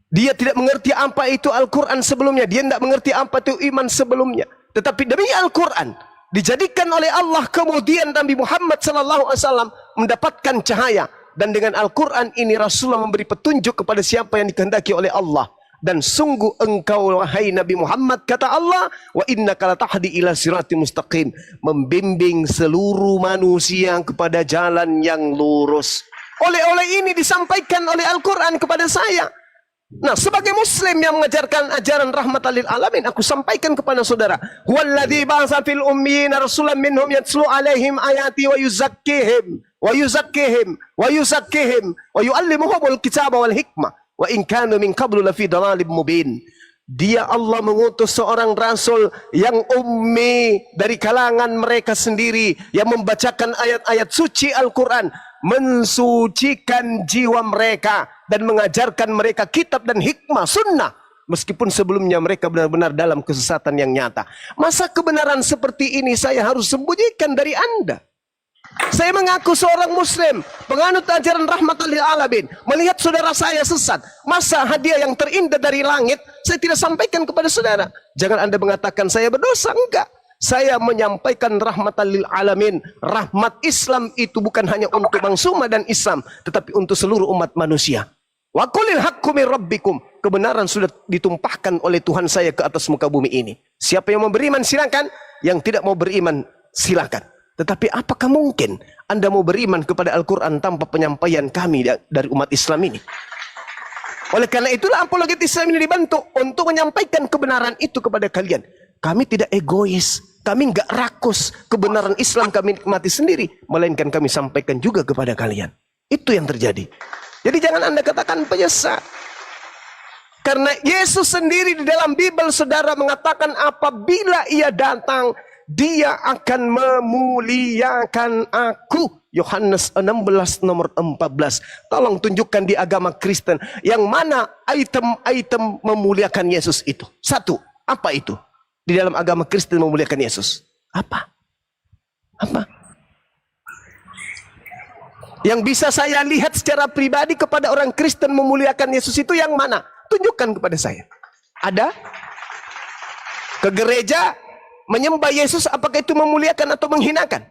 Dia tidak mengerti apa itu Al-Quran sebelumnya. Dia tidak mengerti apa itu iman sebelumnya. Tetapi demi Al-Quran dijadikan oleh Allah kemudian Nabi Muhammad SAW mendapatkan cahaya. Dan dengan Al-Quran ini Rasulullah memberi petunjuk kepada siapa yang dikehendaki oleh Allah. Dan sungguh engkau wahai Nabi Muhammad, kata Allah, wa innaka latahdi ila siratim mustaqim, membimbing seluruh manusia kepada jalan yang lurus. Oleh-oleh ini disampaikan oleh Al-Quran kepada saya. Nah, sebagai muslim yang mengajarkan ajaran rahmatan lil alamin, aku sampaikan kepada saudara, huwallazi ba'atsa fil ummiyina rasulan minhum yatslu alaihim ayati wa yuzakkihim wa yu'allimuhumul kitaba wal hikmah. Wa in kanu min qablu lafi dhalalin mubin. Dia Allah mengutus seorang rasul yang ummi dari kalangan mereka sendiri, yang membacakan ayat-ayat suci Al-Quran, mensucikan jiwa mereka dan mengajarkan mereka kitab dan hikmah sunnah, meskipun sebelumnya mereka benar-benar dalam kesesatan yang nyata. Masa kebenaran seperti ini saya harus sembunyikan dari Anda? Saya mengaku seorang muslim, penganut ajaran rahmatan lil alamin, melihat saudara saya sesat, masa hadiah yang terindah dari langit saya tidak sampaikan kepada saudara? Jangan Anda mengatakan saya berdosa, enggak. Saya menyampaikan rahmatan lil alamin. Rahmat Islam itu bukan hanya untuk Bang Suma dan Islam, tetapi untuk seluruh umat manusia. Wa qulil haqqu min rabbikum. Kebenaran sudah ditumpahkan oleh Tuhan saya ke atas muka bumi ini. Siapa yang mau beriman silakan, yang tidak mau beriman silakan. Tetapi apakah mungkin Anda mau beriman kepada Al-Quran tanpa penyampaian kami dari umat Islam ini? Oleh karena itulah apologet Islam ini dibantu untuk menyampaikan kebenaran itu kepada kalian. Kami tidak egois. Kami nggak rakus. Kebenaran Islam kami nikmati sendiri. Melainkan kami sampaikan juga kepada kalian. Itu yang terjadi. Jadi jangan Anda katakan penyesat. Karena Yesus sendiri di dalam Bible saudara mengatakan apabila ia datang, dia akan memuliakan aku. Yohanes 16 nomor 14. Tolong tunjukkan di agama Kristen yang mana item-item memuliakan Yesus itu. Satu, apa itu? Di dalam agama Kristen memuliakan Yesus. Apa? Apa? Yang bisa saya lihat secara pribadi kepada orang Kristen memuliakan Yesus itu yang mana? Tunjukkan kepada saya. Ada? Ke gereja menyembah Yesus, apakah itu memuliakan atau menghinakan?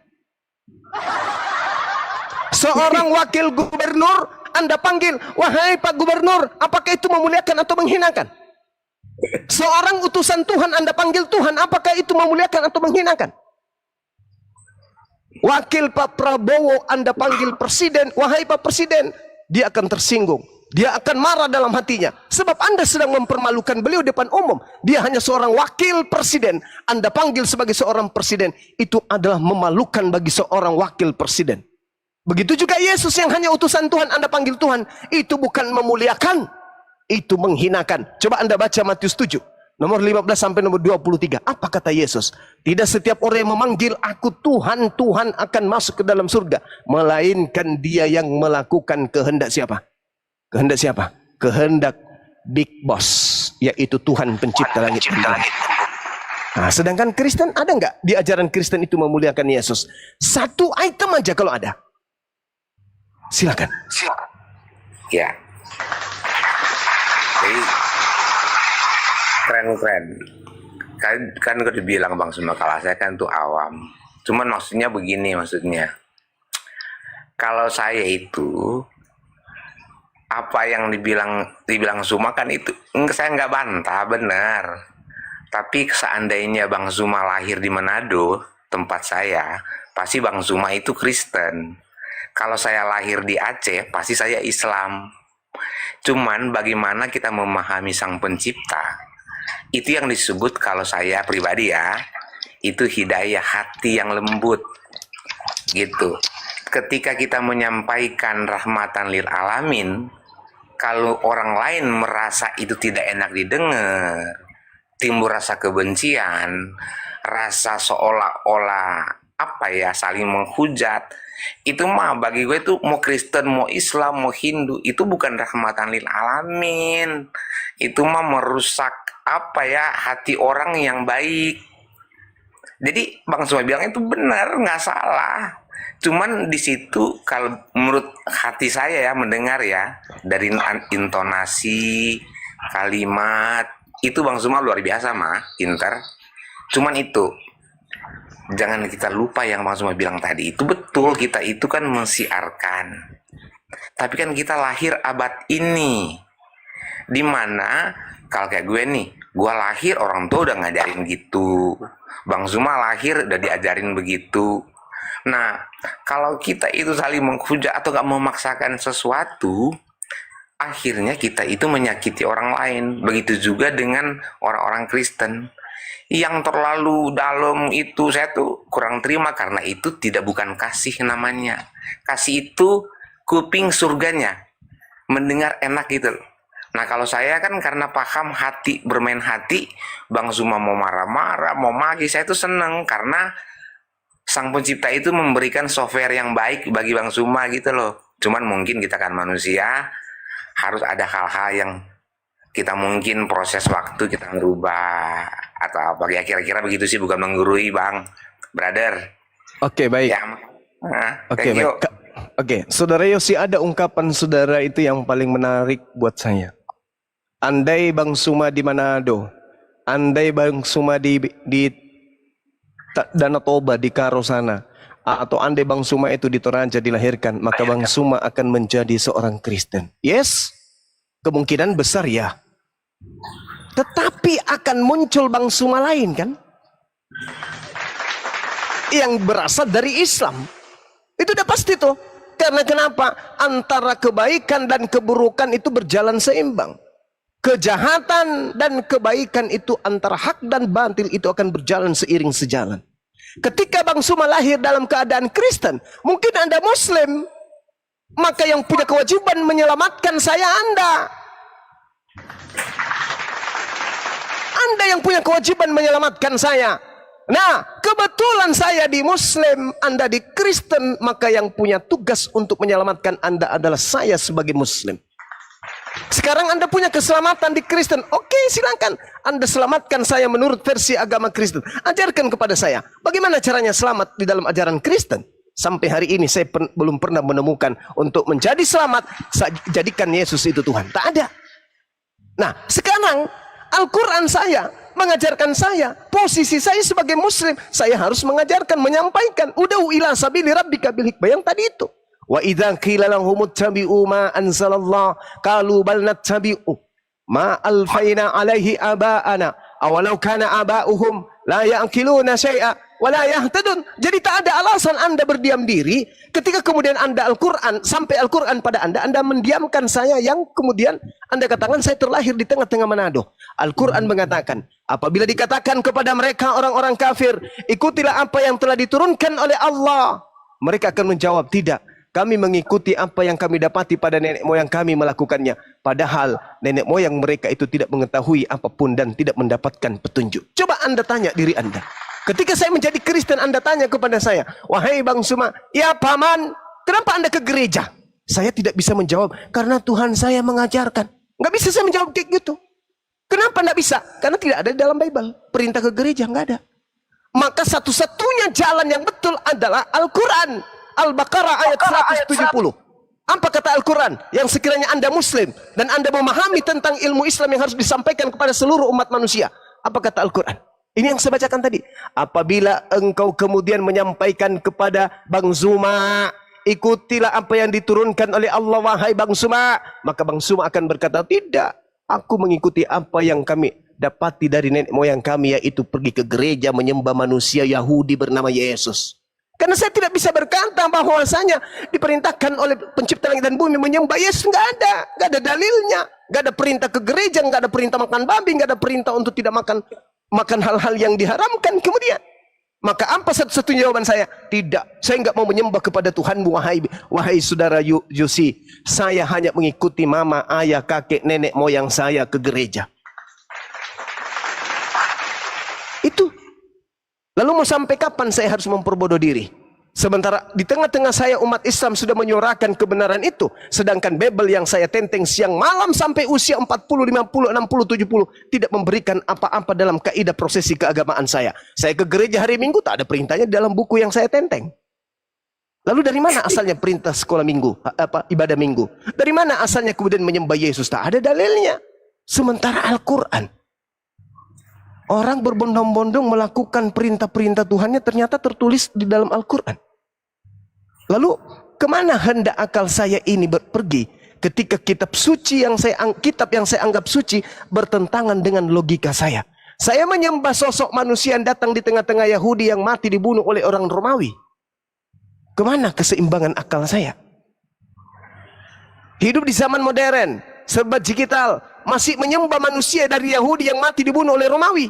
Seorang wakil gubernur Anda panggil, wahai Pak Gubernur, apakah itu memuliakan atau menghinakan? Seorang utusan Tuhan Anda panggil Tuhan, apakah itu memuliakan atau menghinakan? Wakil Pak Prabowo Anda panggil Presiden, wahai Pak Presiden, dia akan tersinggung. Dia akan marah dalam hatinya. Sebab Anda sedang mempermalukan beliau depan umum. Dia hanya seorang wakil presiden. Anda panggil sebagai seorang presiden. Itu adalah memalukan bagi seorang wakil presiden. Begitu juga Yesus yang hanya utusan Tuhan. Anda panggil Tuhan. Itu bukan memuliakan. Itu menghinakan. Coba Anda baca Matius 7. Nomor 15 sampai nomor 23. Apa kata Yesus? Tidak setiap orang yang memanggil aku Tuhan, Tuhan akan masuk ke dalam surga. Melainkan dia yang melakukan kehendak siapa? Kehendak siapa? Kehendak Big Boss, yaitu Tuhan pencipta langit dan bumi. Nah, sedangkan Kristen ada nggak di ajaran Kristen itu memuliakan Yesus? Satu item aja kalau ada. Silakan. Ya. Jadi keren-keren. Kan udah dibilang Bang Suma kalau saya kan tuh awam. Cuman maksudnya begini maksudnya. Kalau saya itu apa yang dibilang Zuma kan itu saya nggak bantah, benar. Tapi seandainya Bang Zuma lahir di Manado, tempat saya, pasti Bang Zuma itu Kristen. Kalau saya lahir di Aceh, pasti saya Islam. Cuman bagaimana kita memahami Sang Pencipta, itu yang disebut kalau saya pribadi ya, itu hidayah hati yang lembut gitu. Ketika kita menyampaikan rahmatan lil alamin, kalau orang lain merasa itu tidak enak didengar, timbul rasa kebencian, rasa seolah-olah apa ya, saling menghujat, itu mah bagi gue itu mau Kristen, mau Islam, mau Hindu, itu bukan rahmatan lil alamin. Itu mah merusak apa ya, hati orang yang baik. Jadi Bang Suma bilang itu benar, nggak salah. Cuman di situ kalau menurut hati saya ya, mendengar ya, dari intonasi kalimat itu Bang Suma luar biasa mah, pintar. Cuman itu jangan kita lupa yang Bang Suma bilang tadi, itu betul, kita itu kan mensiarkan. Tapi kan kita lahir abad ini, dimana kalau kayak gue nih, gue lahir orang tua udah ngajarin gitu, Bang Zuma lahir udah diajarin begitu. Nah, kalau kita itu saling menghujat atau gak memaksakan sesuatu, akhirnya kita itu menyakiti orang lain. Begitu juga dengan orang-orang Kristen yang terlalu dalam itu, saya tuh kurang terima, karena itu bukan kasih namanya. Kasih itu kuping surganya, mendengar enak gitu. Nah, kalau saya kan karena paham hati, bermain hati, Bang Zuma mau marah-marah, mau maki, saya tuh seneng karena Sang Pencipta itu memberikan software yang baik bagi Bang Zuma gitu loh. Cuman mungkin kita kan manusia, harus ada hal-hal yang kita mungkin proses waktu kita merubah atau apa ya, kira-kira begitu sih, bukan menggurui Bang, brother. Oke, baik. Ya, Oke, baik. Oke, Saudara Yosi, ada ungkapan saudara itu yang paling menarik buat saya. Andai Bang Suma di Manado, andai Bang Suma di Danau Toba, di Karo sana, atau andai Bang Suma itu di Toraja dilahirkan, maka Bang Suma akan menjadi seorang Kristen. Yes, kemungkinan besar ya. Tetapi akan muncul Bang Suma lain kan, yang berasal dari Islam. Itu udah pasti tuh. Karena kenapa? Antara kebaikan dan keburukan itu berjalan seimbang. kejahatan dan kebaikan itu, antara hak dan batil itu akan berjalan seiring sejalan. Ketika Bang Suma lahir dalam keadaan Kristen, mungkin Anda Muslim, maka yang punya kewajiban menyelamatkan saya Anda. Anda yang punya kewajiban menyelamatkan saya. Nah, kebetulan saya di Muslim, Anda di Kristen, maka yang punya tugas untuk menyelamatkan Anda adalah saya sebagai Muslim. Sekarang Anda punya keselamatan di Kristen. Oke, silakan Anda selamatkan saya menurut versi agama Kristen. Ajarkan kepada saya bagaimana caranya selamat di dalam ajaran Kristen. Sampai hari ini saya belum pernah menemukan untuk menjadi selamat jadikan Yesus itu Tuhan. Tak ada. Nah, sekarang Al-Quran saya mengajarkan saya, posisi saya sebagai Muslim, saya harus mengajarkan, menyampaikan ud'u ila sabili rabbika bil hikmah yang tadi itu. Wa idza qila lahum ittabi'u ma anzalallah qalu bal nattabi'u ma alfaina alaihi aba'ana awalau kana aba'uhum la ya'qiluna syai'a wa la yahtadun. Jadi tak ada alasan Anda berdiam diri ketika kemudian Anda Al-Quran, sampai Al-Quran pada Anda mendiamkan saya yang kemudian Anda katakan saya terlahir di tengah-tengah Manado. Al-Quran mengatakan, apabila dikatakan kepada mereka orang-orang kafir, ikutilah apa yang telah diturunkan oleh Allah, mereka akan menjawab, tidak. Kami mengikuti apa yang kami dapati pada nenek moyang kami melakukannya. Padahal nenek moyang mereka itu tidak mengetahui apapun dan tidak mendapatkan petunjuk. Coba Anda tanya diri Anda. Ketika saya menjadi Kristen, Anda tanya kepada saya, wahai Bang Suma, ya paman, kenapa Anda ke gereja? Saya tidak bisa menjawab, karena Tuhan saya mengajarkan. Nggak bisa saya menjawab kayak gitu. Kenapa nggak bisa? Karena tidak ada di dalam Bible. Perintah ke gereja nggak ada. Maka satu-satunya jalan yang betul adalah Al-Quran. Al-Baqarah ayat 170. Apa kata Al-Quran? Yang sekiranya Anda Muslim dan Anda memahami tentang ilmu Islam yang harus disampaikan kepada seluruh umat manusia. Apa kata Al-Quran? Ini yang saya bacakan tadi. Apabila engkau kemudian menyampaikan kepada Bang Zuma, ikutilah apa yang diturunkan oleh Allah wahai Bang Suma, maka Bang Suma akan berkata, tidak, aku mengikuti apa yang kami dapati dari nenek moyang kami, yaitu pergi ke gereja menyembah manusia Yahudi bernama Yesus. Karena saya tidak bisa berkata bahwasanya diperintahkan oleh pencipta langit dan bumi menyembah Yesus. Nggak ada dalilnya. Nggak ada perintah ke gereja, nggak ada perintah makan babi, nggak ada perintah untuk tidak makan hal-hal yang diharamkan kemudian. Maka apa satu-satunya jawaban saya? Tidak, saya nggak mau menyembah kepada Tuhanmu wahai saudara Yusi. Saya hanya mengikuti mama, ayah, kakek, nenek moyang saya ke gereja. Itu. Lalu mau sampai kapan saya harus memperbodoh diri? Sementara di tengah-tengah saya umat Islam sudah menyuarakan kebenaran itu. Sedangkan Bible yang saya tenteng siang malam sampai usia 40, 50, 60, 70. Tidak memberikan apa-apa dalam kaidah prosesi keagamaan saya. Saya ke gereja hari Minggu, tak ada perintahnya di dalam buku yang saya tenteng. Lalu dari mana asalnya perintah sekolah minggu? Ibadah minggu? Dari mana asalnya kemudian menyembah Yesus? Tak ada dalilnya. Sementara Al-Quran, orang berbondong-bondong melakukan perintah-perintah Tuhannya ternyata tertulis di dalam Al-Quran. Lalu kemana hendak akal saya ini pergi ketika kitab yang saya anggap suci bertentangan dengan logika saya? Saya menyembah sosok manusia yang datang di tengah-tengah Yahudi yang mati dibunuh oleh orang Romawi. Kemana keseimbangan akal saya? Hidup di zaman modern, serba digital, masih menyembah manusia dari Yahudi yang mati dibunuh oleh Romawi.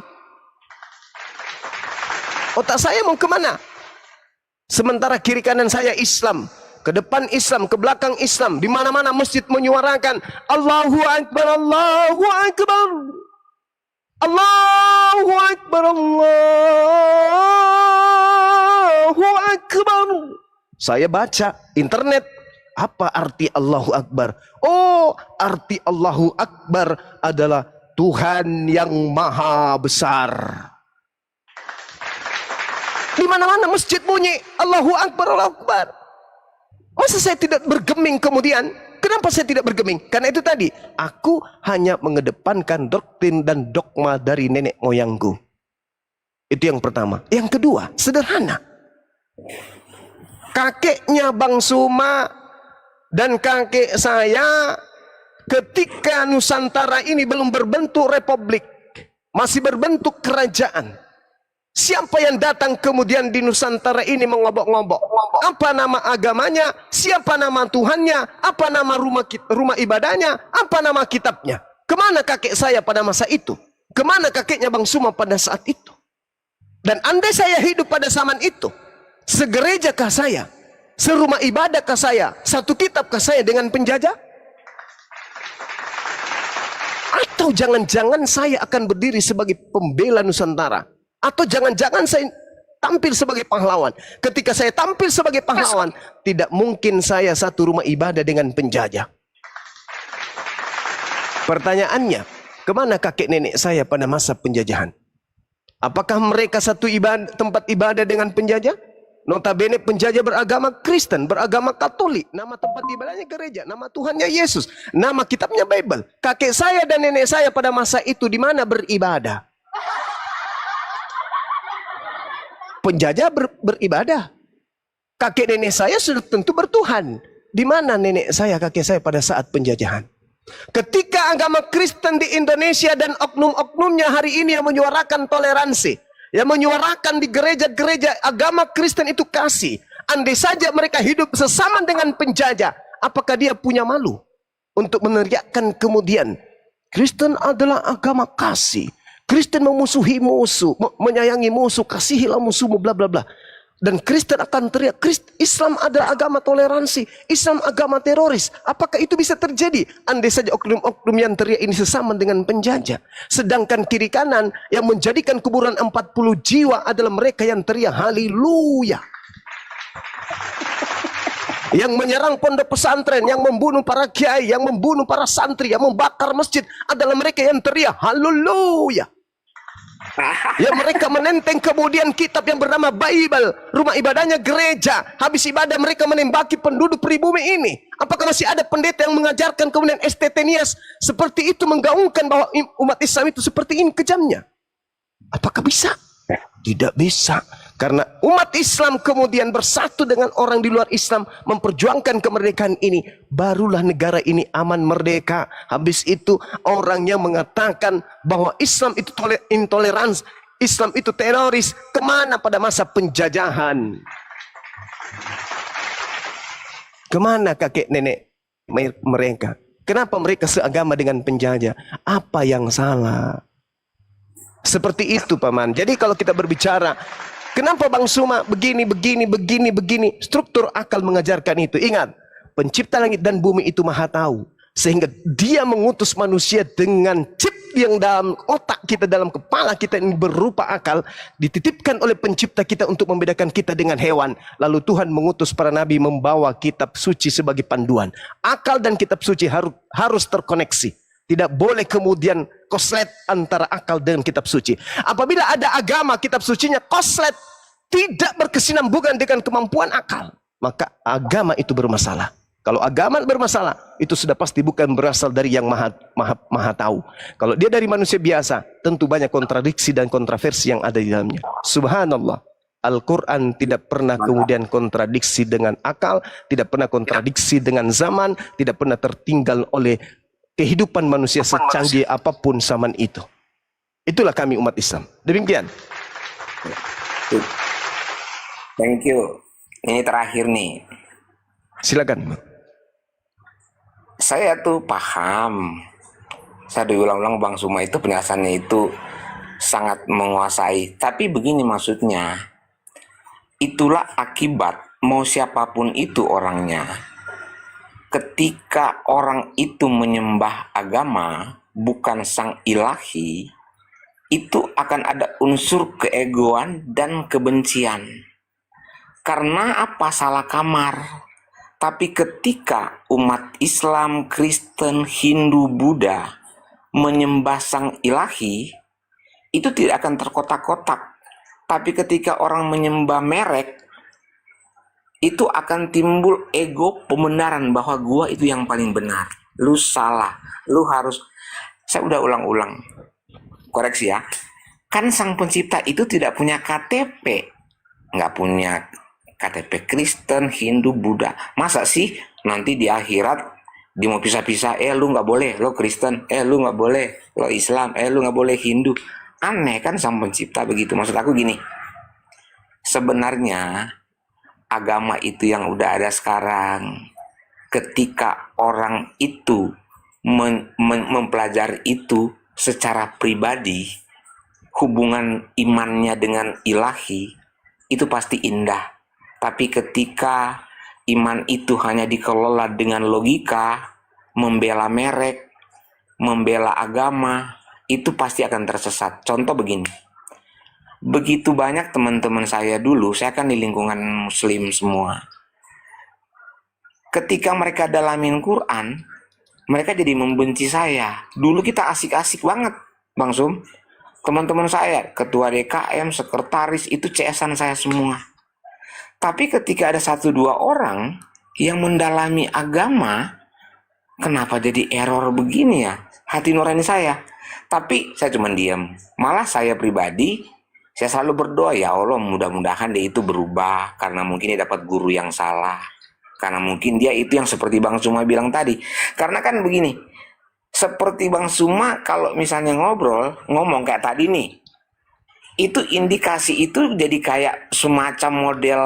Otak saya mau kemana? Sementara kiri kanan saya Islam, ke depan Islam, ke belakang Islam, di mana-mana masjid menyuarakan Allahu Akbar, Allahu Akbar, Allahu Akbar, Allahu Akbar. Saya baca internet, apa arti Allahu Akbar? Oh, arti Allahu Akbar adalah Tuhan yang maha besar. Di mana-mana masjid bunyi Allahu Akbar, Allahu Akbar. Masa saya tidak bergeming kemudian? Kenapa saya tidak bergeming? Karena itu tadi, aku hanya mengedepankan doktrin dan dogma dari nenek moyangku. Itu yang pertama. Yang kedua, sederhana. Kakeknya Bang Suma dan kakek saya ketika Nusantara ini belum berbentuk republik, masih berbentuk kerajaan. Siapa yang datang kemudian di Nusantara ini mengobok-ngobok? Apa nama agamanya? Siapa nama Tuhannya? Apa nama rumah ibadahnya? Apa nama kitabnya? Kemana kakek saya pada masa itu? Kemana kakeknya Bang Suma pada saat itu? Dan andai saya hidup pada zaman itu, segerejakah saya? Serumah ibadahkah saya? Satu kitabkah saya dengan penjajah? Atau jangan-jangan saya akan berdiri sebagai pembela Nusantara? Atau jangan-jangan saya tampil sebagai pahlawan? Ketika saya tampil sebagai pahlawan, tidak mungkin saya satu rumah ibadah dengan penjajah. Pertanyaannya, kemana kakek nenek saya pada masa penjajahan? Apakah mereka satu tempat ibadah dengan penjajah? Notabene penjajah beragama Kristen, beragama Katolik. Nama tempat ibadahnya gereja, nama Tuhannya Yesus, nama kitabnya Bible. Kakek saya dan nenek saya pada masa itu di mana beribadah? Penjajah beribadah. Kakek nenek saya sudah tentu bertuhan. Di mana nenek saya, kakek saya pada saat penjajahan? Ketika agama Kristen di Indonesia dan oknum-oknumnya hari ini yang menyuarakan toleransi, yang menyuarakan di gereja-gereja agama Kristen itu kasih, andai saja mereka hidup sesama dengan penjajah, apakah dia punya malu untuk meneriakkan kemudian Kristen adalah agama kasih, Kristen memusuhi musuh, menyayangi musuh, kasihilah musuhmu, bla bla bla. Dan Kristen akan teriak, Islam adalah agama toleransi, Islam agama teroris. Apakah itu bisa terjadi? Andai saja oknum-oknum yang teriak ini sesama dengan penjajah. Sedangkan kiri kanan yang menjadikan kuburan 40 jiwa adalah mereka yang teriak haleluya. Yang menyerang pondok pesantren, yang membunuh para kiai, yang membunuh para santri, yang membakar masjid adalah mereka yang teriak haleluya. Ya, mereka menenteng kemudian kitab yang bernama Bible, rumah ibadahnya gereja. Habis ibadah mereka menembaki penduduk pribumi ini. Apakah masih ada pendeta yang mengajarkan kemudian estetenias seperti itu, menggaungkan bahwa umat Islam itu seperti ini kejamnya? Apakah bisa? Tidak bisa. Karena umat Islam kemudian bersatu dengan orang di luar Islam memperjuangkan kemerdekaan ini, barulah negara ini aman merdeka. Habis itu orang yang mengatakan bahwa Islam itu intoleransi, Islam itu teroris, kemana pada masa penjajahan? Kemana kakek nenek mereka? Kenapa mereka seagama dengan penjajah? Apa yang salah? Seperti itu Paman. Jadi kalau kita berbicara, kenapa Bang Suma begini, struktur akal mengajarkan itu. Ingat, pencipta langit dan bumi itu maha tahu. Sehingga dia mengutus manusia dengan chip yang dalam otak kita, dalam kepala kita ini berupa akal. Dititipkan oleh pencipta kita untuk membedakan kita dengan hewan. Lalu Tuhan mengutus para nabi membawa kitab suci sebagai panduan. Akal dan kitab suci harus terkoneksi. Tidak boleh kemudian koslet antara akal dengan kitab suci. Apabila ada agama kitab sucinya koslet, tidak berkesinambungan dengan kemampuan akal, maka agama itu bermasalah. Kalau agama bermasalah, itu sudah pasti bukan berasal dari yang maha tahu. Kalau dia dari manusia biasa, tentu banyak kontradiksi dan kontroversi yang ada di dalamnya. Subhanallah. Al-Quran tidak pernah kemudian kontradiksi dengan akal, tidak pernah kontradiksi dengan zaman, tidak pernah tertinggal oleh kehidupan manusia secanggih apapun zaman itu. Itulah kami umat Islam. Demikian. Thank you. Ini terakhir nih. Silakan. Saya tuh paham. Saya diulang-ulang Bang Suma itu penjelasannya itu sangat menguasai. Tapi begini maksudnya. Itulah akibat mau siapapun itu orangnya. Ketika orang itu menyembah agama bukan sang ilahi, itu akan ada unsur keegoan dan kebencian. Karena apa? Salah kamar. Tapi ketika umat Islam, Kristen, Hindu, Buddha menyembah sang ilahi, itu tidak akan terkotak-kotak. Tapi ketika orang menyembah merek, itu akan timbul ego pembenaran bahwa gua itu yang paling benar. Lu salah. Lu harus. Saya udah ulang-ulang. Koreksi ya. Kan sang pencipta itu tidak punya KTP. Nggak punya KTP Kristen, Hindu, Buddha. Masa sih nanti di akhirat dia mau pisah-pisah. Lu nggak boleh. Lo Kristen. Lu nggak boleh. Lo Islam. Lu nggak boleh Hindu. Aneh kan sang pencipta begitu. Maksud aku gini. Sebenarnya agama itu yang udah ada sekarang, ketika orang itu mempelajari itu secara pribadi, hubungan imannya dengan ilahi, itu pasti indah. Tapi ketika iman itu hanya dikelola dengan logika, membela merek, membela agama, itu pasti akan tersesat. Contoh begini, begitu banyak teman-teman saya dulu, saya kan di lingkungan muslim semua. Ketika mereka dalamin Quran, mereka jadi membenci saya. Dulu kita asik-asik banget, Bang Sum. Teman-teman saya, ketua DKM, sekretaris, itu CS-an saya semua. Tapi ketika ada 1-2 orang yang mendalami agama, kenapa jadi error begini ya? Hati nurani saya. Tapi saya cuma diam. Malah saya pribadi, saya selalu berdoa, ya Allah mudah-mudahan dia itu berubah. Karena mungkin dia dapat guru yang salah. Karena mungkin dia itu yang seperti Bang Suma bilang tadi. Karena kan begini, seperti Bang Suma kalau misalnya ngomong kayak tadi nih, itu indikasi itu jadi kayak semacam model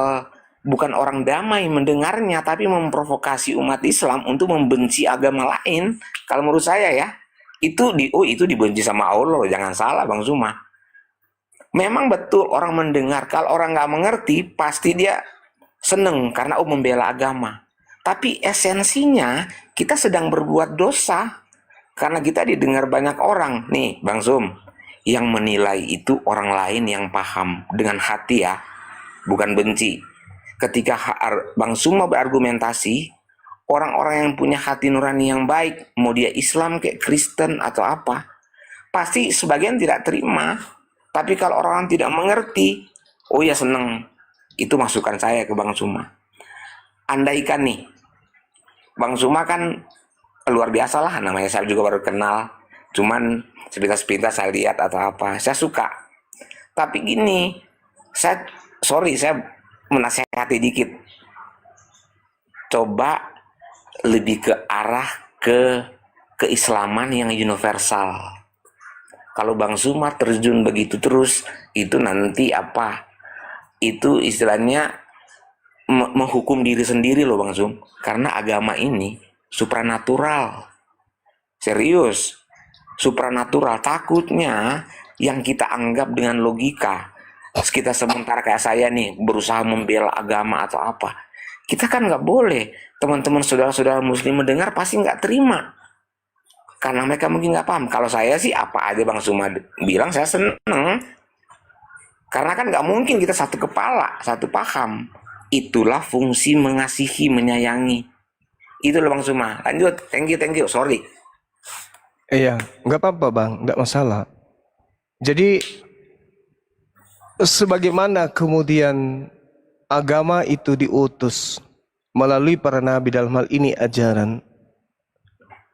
bukan orang damai mendengarnya, tapi memprovokasi umat Islam untuk membenci agama lain. Kalau menurut saya ya, itu dibenci sama Allah, jangan salah Bang Suma. Memang betul orang mendengar, kalau orang nggak mengerti pasti dia seneng karena membela agama. Tapi esensinya kita sedang berbuat dosa karena kita didengar banyak orang. Nih Bang Sum, yang menilai itu orang lain yang paham dengan hati ya, bukan benci. Ketika Bang Suma berargumentasi, orang-orang yang punya hati nurani yang baik, mau dia Islam kayak Kristen atau apa, pasti sebagian tidak terima. Tapi kalau orang tidak mengerti, oh ya seneng. Itu masukan saya ke Bang Suma. Andaikan nih, Bang Suma kan luar biasa lah, namanya saya juga baru kenal. Cuman sepintas-sepintas saya lihat atau apa, saya suka. Tapi gini, saya menasehati dikit. Coba lebih ke arah ke keislaman yang universal. Kalau Bang Suma terjun begitu terus, itu nanti apa? Itu istilahnya menghukum diri sendiri loh Bang Sum. Karena agama ini supranatural. Serius. Supranatural. Takutnya yang kita anggap dengan logika, kita sementara kayak saya nih berusaha membela agama atau apa, kita kan nggak boleh. Teman-teman saudara-saudara muslim mendengar pasti nggak terima karena mereka mungkin nggak paham. Kalau saya sih apa aja Bang Suma bilang saya seneng, karena kan nggak mungkin kita satu kepala satu paham. Itulah fungsi mengasihi, menyayangi. Itu loh Bang Suma. Lanjut, thank you, sorry. Iya, nggak apa-apa Bang, nggak masalah. Jadi sebagaimana kemudian agama itu diutus melalui para nabi, dalam hal ini ajaran,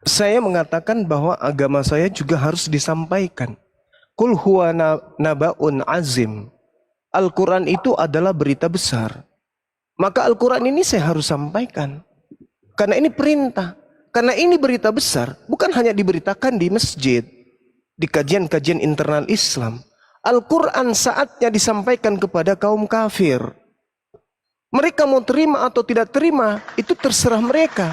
saya mengatakan bahwa agama saya juga harus disampaikan. Qul huwa naba'un azim. Al-Quran itu adalah berita besar. Maka Al-Quran ini saya harus sampaikan. Karena ini perintah. Karena ini berita besar, bukan hanya diberitakan di masjid, di kajian-kajian internal Islam. Al-Quran saatnya disampaikan kepada kaum kafir. Mereka mau terima atau tidak terima, itu terserah mereka.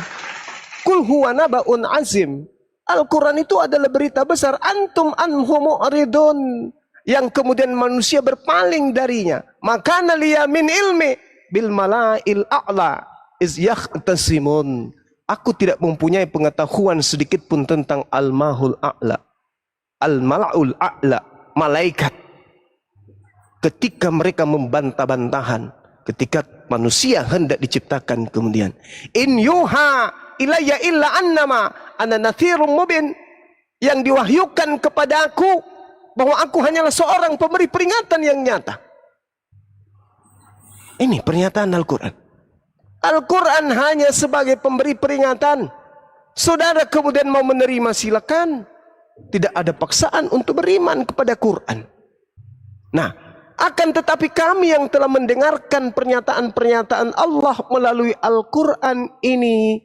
Qul huwa naba'un azim. Al-Quran itu adalah berita besar. Antum anhu mu'ridun. Yang kemudian manusia berpaling darinya. Makana liya min ilmi bil mala'il a'la iz yakhtasimun. Aku tidak mempunyai pengetahuan sedikit pun tentang al-mahul a'la, al-mala'ul a'la, malaikat. Ketika mereka membantah-bantahan, ketika manusia hendak diciptakan kemudian, in yuha ilayya illa annama ana nathirum mubin, yang diwahyukan kepada aku bahwa aku hanyalah seorang pemberi peringatan yang nyata. Ini pernyataan Al-Quran. Al-Quran hanya sebagai pemberi peringatan. Saudara kemudian mau menerima silakan. Tidak ada paksaan untuk beriman kepada Quran. Nah, akan tetapi kami yang telah mendengarkan pernyataan-pernyataan Allah melalui Al-Quran ini,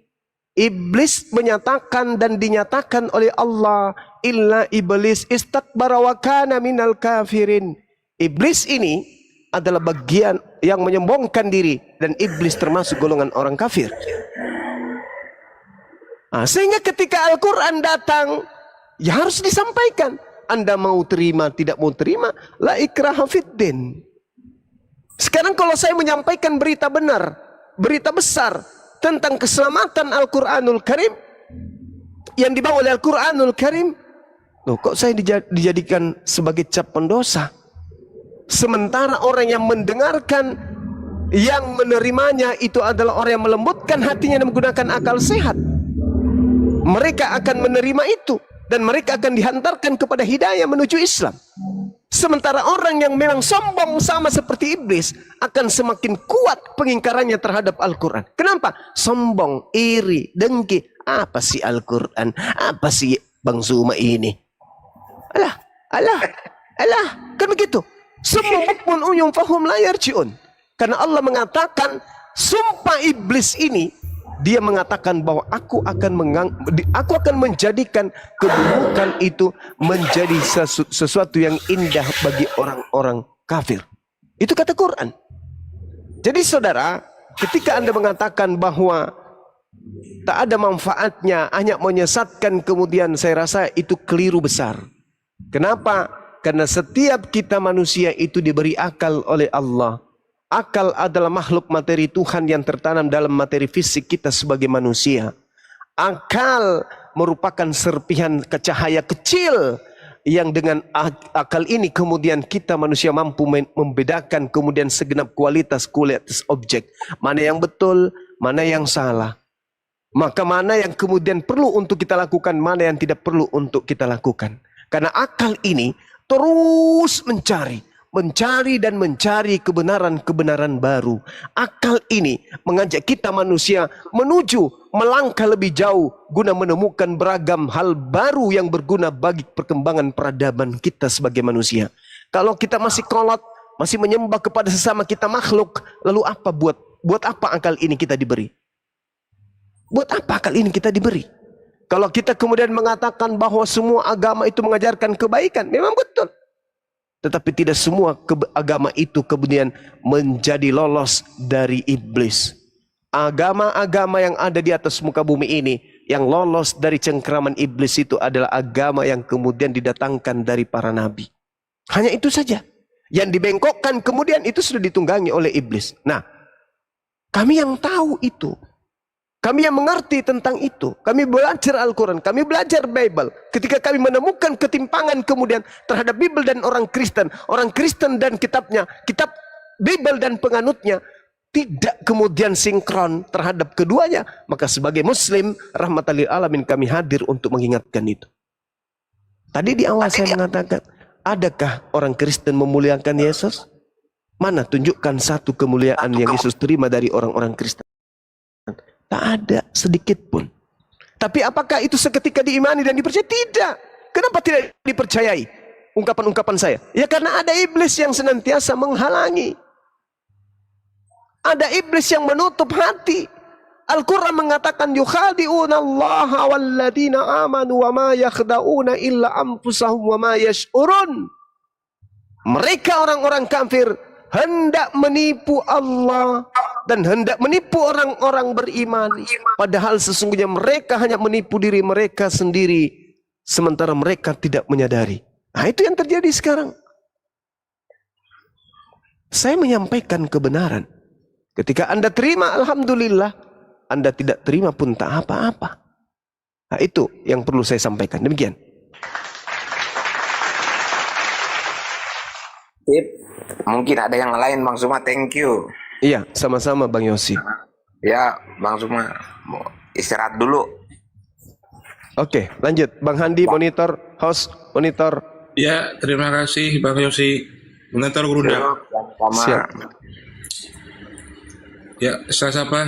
iblis menyatakan dan dinyatakan oleh Allah, illa iblis istakbara wa kana minal kafirin. Iblis ini adalah bagian yang menyombongkan diri, dan iblis termasuk golongan orang kafir. Sehingga ketika Al-Quran datang, ya harus disampaikan. Anda mau terima, tidak mau terima, la ikraha fiddin. Sekarang kalau saya menyampaikan berita benar, berita besar tentang keselamatan Al-Quranul Karim, yang dibawa oleh Al-Quranul Karim, loh kok saya dijadikan sebagai cap pendosa? Sementara orang yang mendengarkan, yang menerimanya itu adalah orang yang melembutkan hatinya dan menggunakan akal sehat. Mereka akan menerima itu dan mereka akan dihantarkan kepada hidayah menuju Islam. Sementara orang yang memang sombong sama seperti iblis akan semakin kuat pengingkarannya terhadap Al-Quran. Kenapa? Sombong, iri, dengki. Apa sih Al-Quran? Apa sih Bang Zuma ini? Alah, kan begitu. Semua bukmun uyum fahum la yarji'un. Karena Allah mengatakan, sumpah iblis ini, dia mengatakan bahwa aku akan menjadikan keburukan itu menjadi sesuatu yang indah bagi orang-orang kafir. Itu kata Quran. Jadi saudara, ketika Anda mengatakan bahwa tak ada manfaatnya, hanya menyesatkan, kemudian saya rasa itu keliru besar. Kenapa? Karena setiap kita manusia itu diberi akal oleh Allah. Akal adalah makhluk materi Tuhan yang tertanam dalam materi fisik kita sebagai manusia. Akal merupakan serpihan cahaya kecil yang dengan akal ini kemudian kita manusia mampu membedakan kemudian segenap kualitas objek. Mana yang betul, mana yang salah. Maka mana yang kemudian perlu untuk kita lakukan, mana yang tidak perlu untuk kita lakukan. Karena akal ini terus mencari dan mencari kebenaran-kebenaran baru. Akal ini mengajak kita manusia menuju melangkah lebih jauh guna menemukan beragam hal baru yang berguna bagi perkembangan peradaban kita sebagai manusia. Kalau kita masih kolot, masih menyembah kepada sesama kita makhluk, lalu apa buat apa akal ini kita diberi? Buat apa akal ini kita diberi? Kalau kita kemudian mengatakan bahwa semua agama itu mengajarkan kebaikan, memang betul. Tetapi tidak semua agama itu kemudian menjadi lolos dari iblis. Agama-agama yang ada di atas muka bumi ini, yang lolos dari cengkraman iblis itu adalah agama yang kemudian didatangkan dari para nabi. Hanya itu saja. Yang dibengkokkan kemudian itu sudah ditunggangi oleh iblis. Nah, kami yang tahu itu. Kami yang mengerti tentang itu, kami belajar Al-Quran, kami belajar Bible. Ketika kami menemukan ketimpangan kemudian terhadap Bible dan orang Kristen dan kitabnya, kitab Bible dan penganutnya, tidak kemudian sinkron terhadap keduanya, maka sebagai Muslim, rahmatan lil alamin, kami hadir untuk mengingatkan itu. Tadi di awal saya mengatakan, adakah orang Kristen memuliakan Yesus? Mana tunjukkan satu kemuliaan yang Yesus terima dari orang-orang Kristen? Tak ada sedikit pun. Tapi apakah itu seketika diimani dan dipercayai? Tidak. Kenapa tidak dipercayai ungkapan-ungkapan saya? Ya karena ada iblis yang senantiasa menghalangi. Ada iblis yang menutup hati. Al-Quran mengatakan yukhadi'una Allah walladzina amanu wa ma yakhda'una illa anfusahum wa ma yash'urun. Mereka orang-orang kafir hendak menipu Allah dan hendak menipu orang-orang beriman, padahal sesungguhnya mereka hanya menipu diri mereka sendiri, sementara mereka tidak menyadari. Nah, itu yang terjadi sekarang. Saya menyampaikan kebenaran. Ketika Anda terima, alhamdulillah. Anda tidak terima pun tak apa-apa. Nah, itu yang perlu saya sampaikan. Demikian. Mungkin ada yang lain, Bang Zuma. Thank you. Iya, sama-sama Bang Yosi. Ya, Bang Zuma, mau istirahat dulu. Oke, lanjut. Bang Handi, monitor, host, monitor. Ya, terima kasih Bang Yosi. Monitor Gruda. Siap. Ya, saya siapa?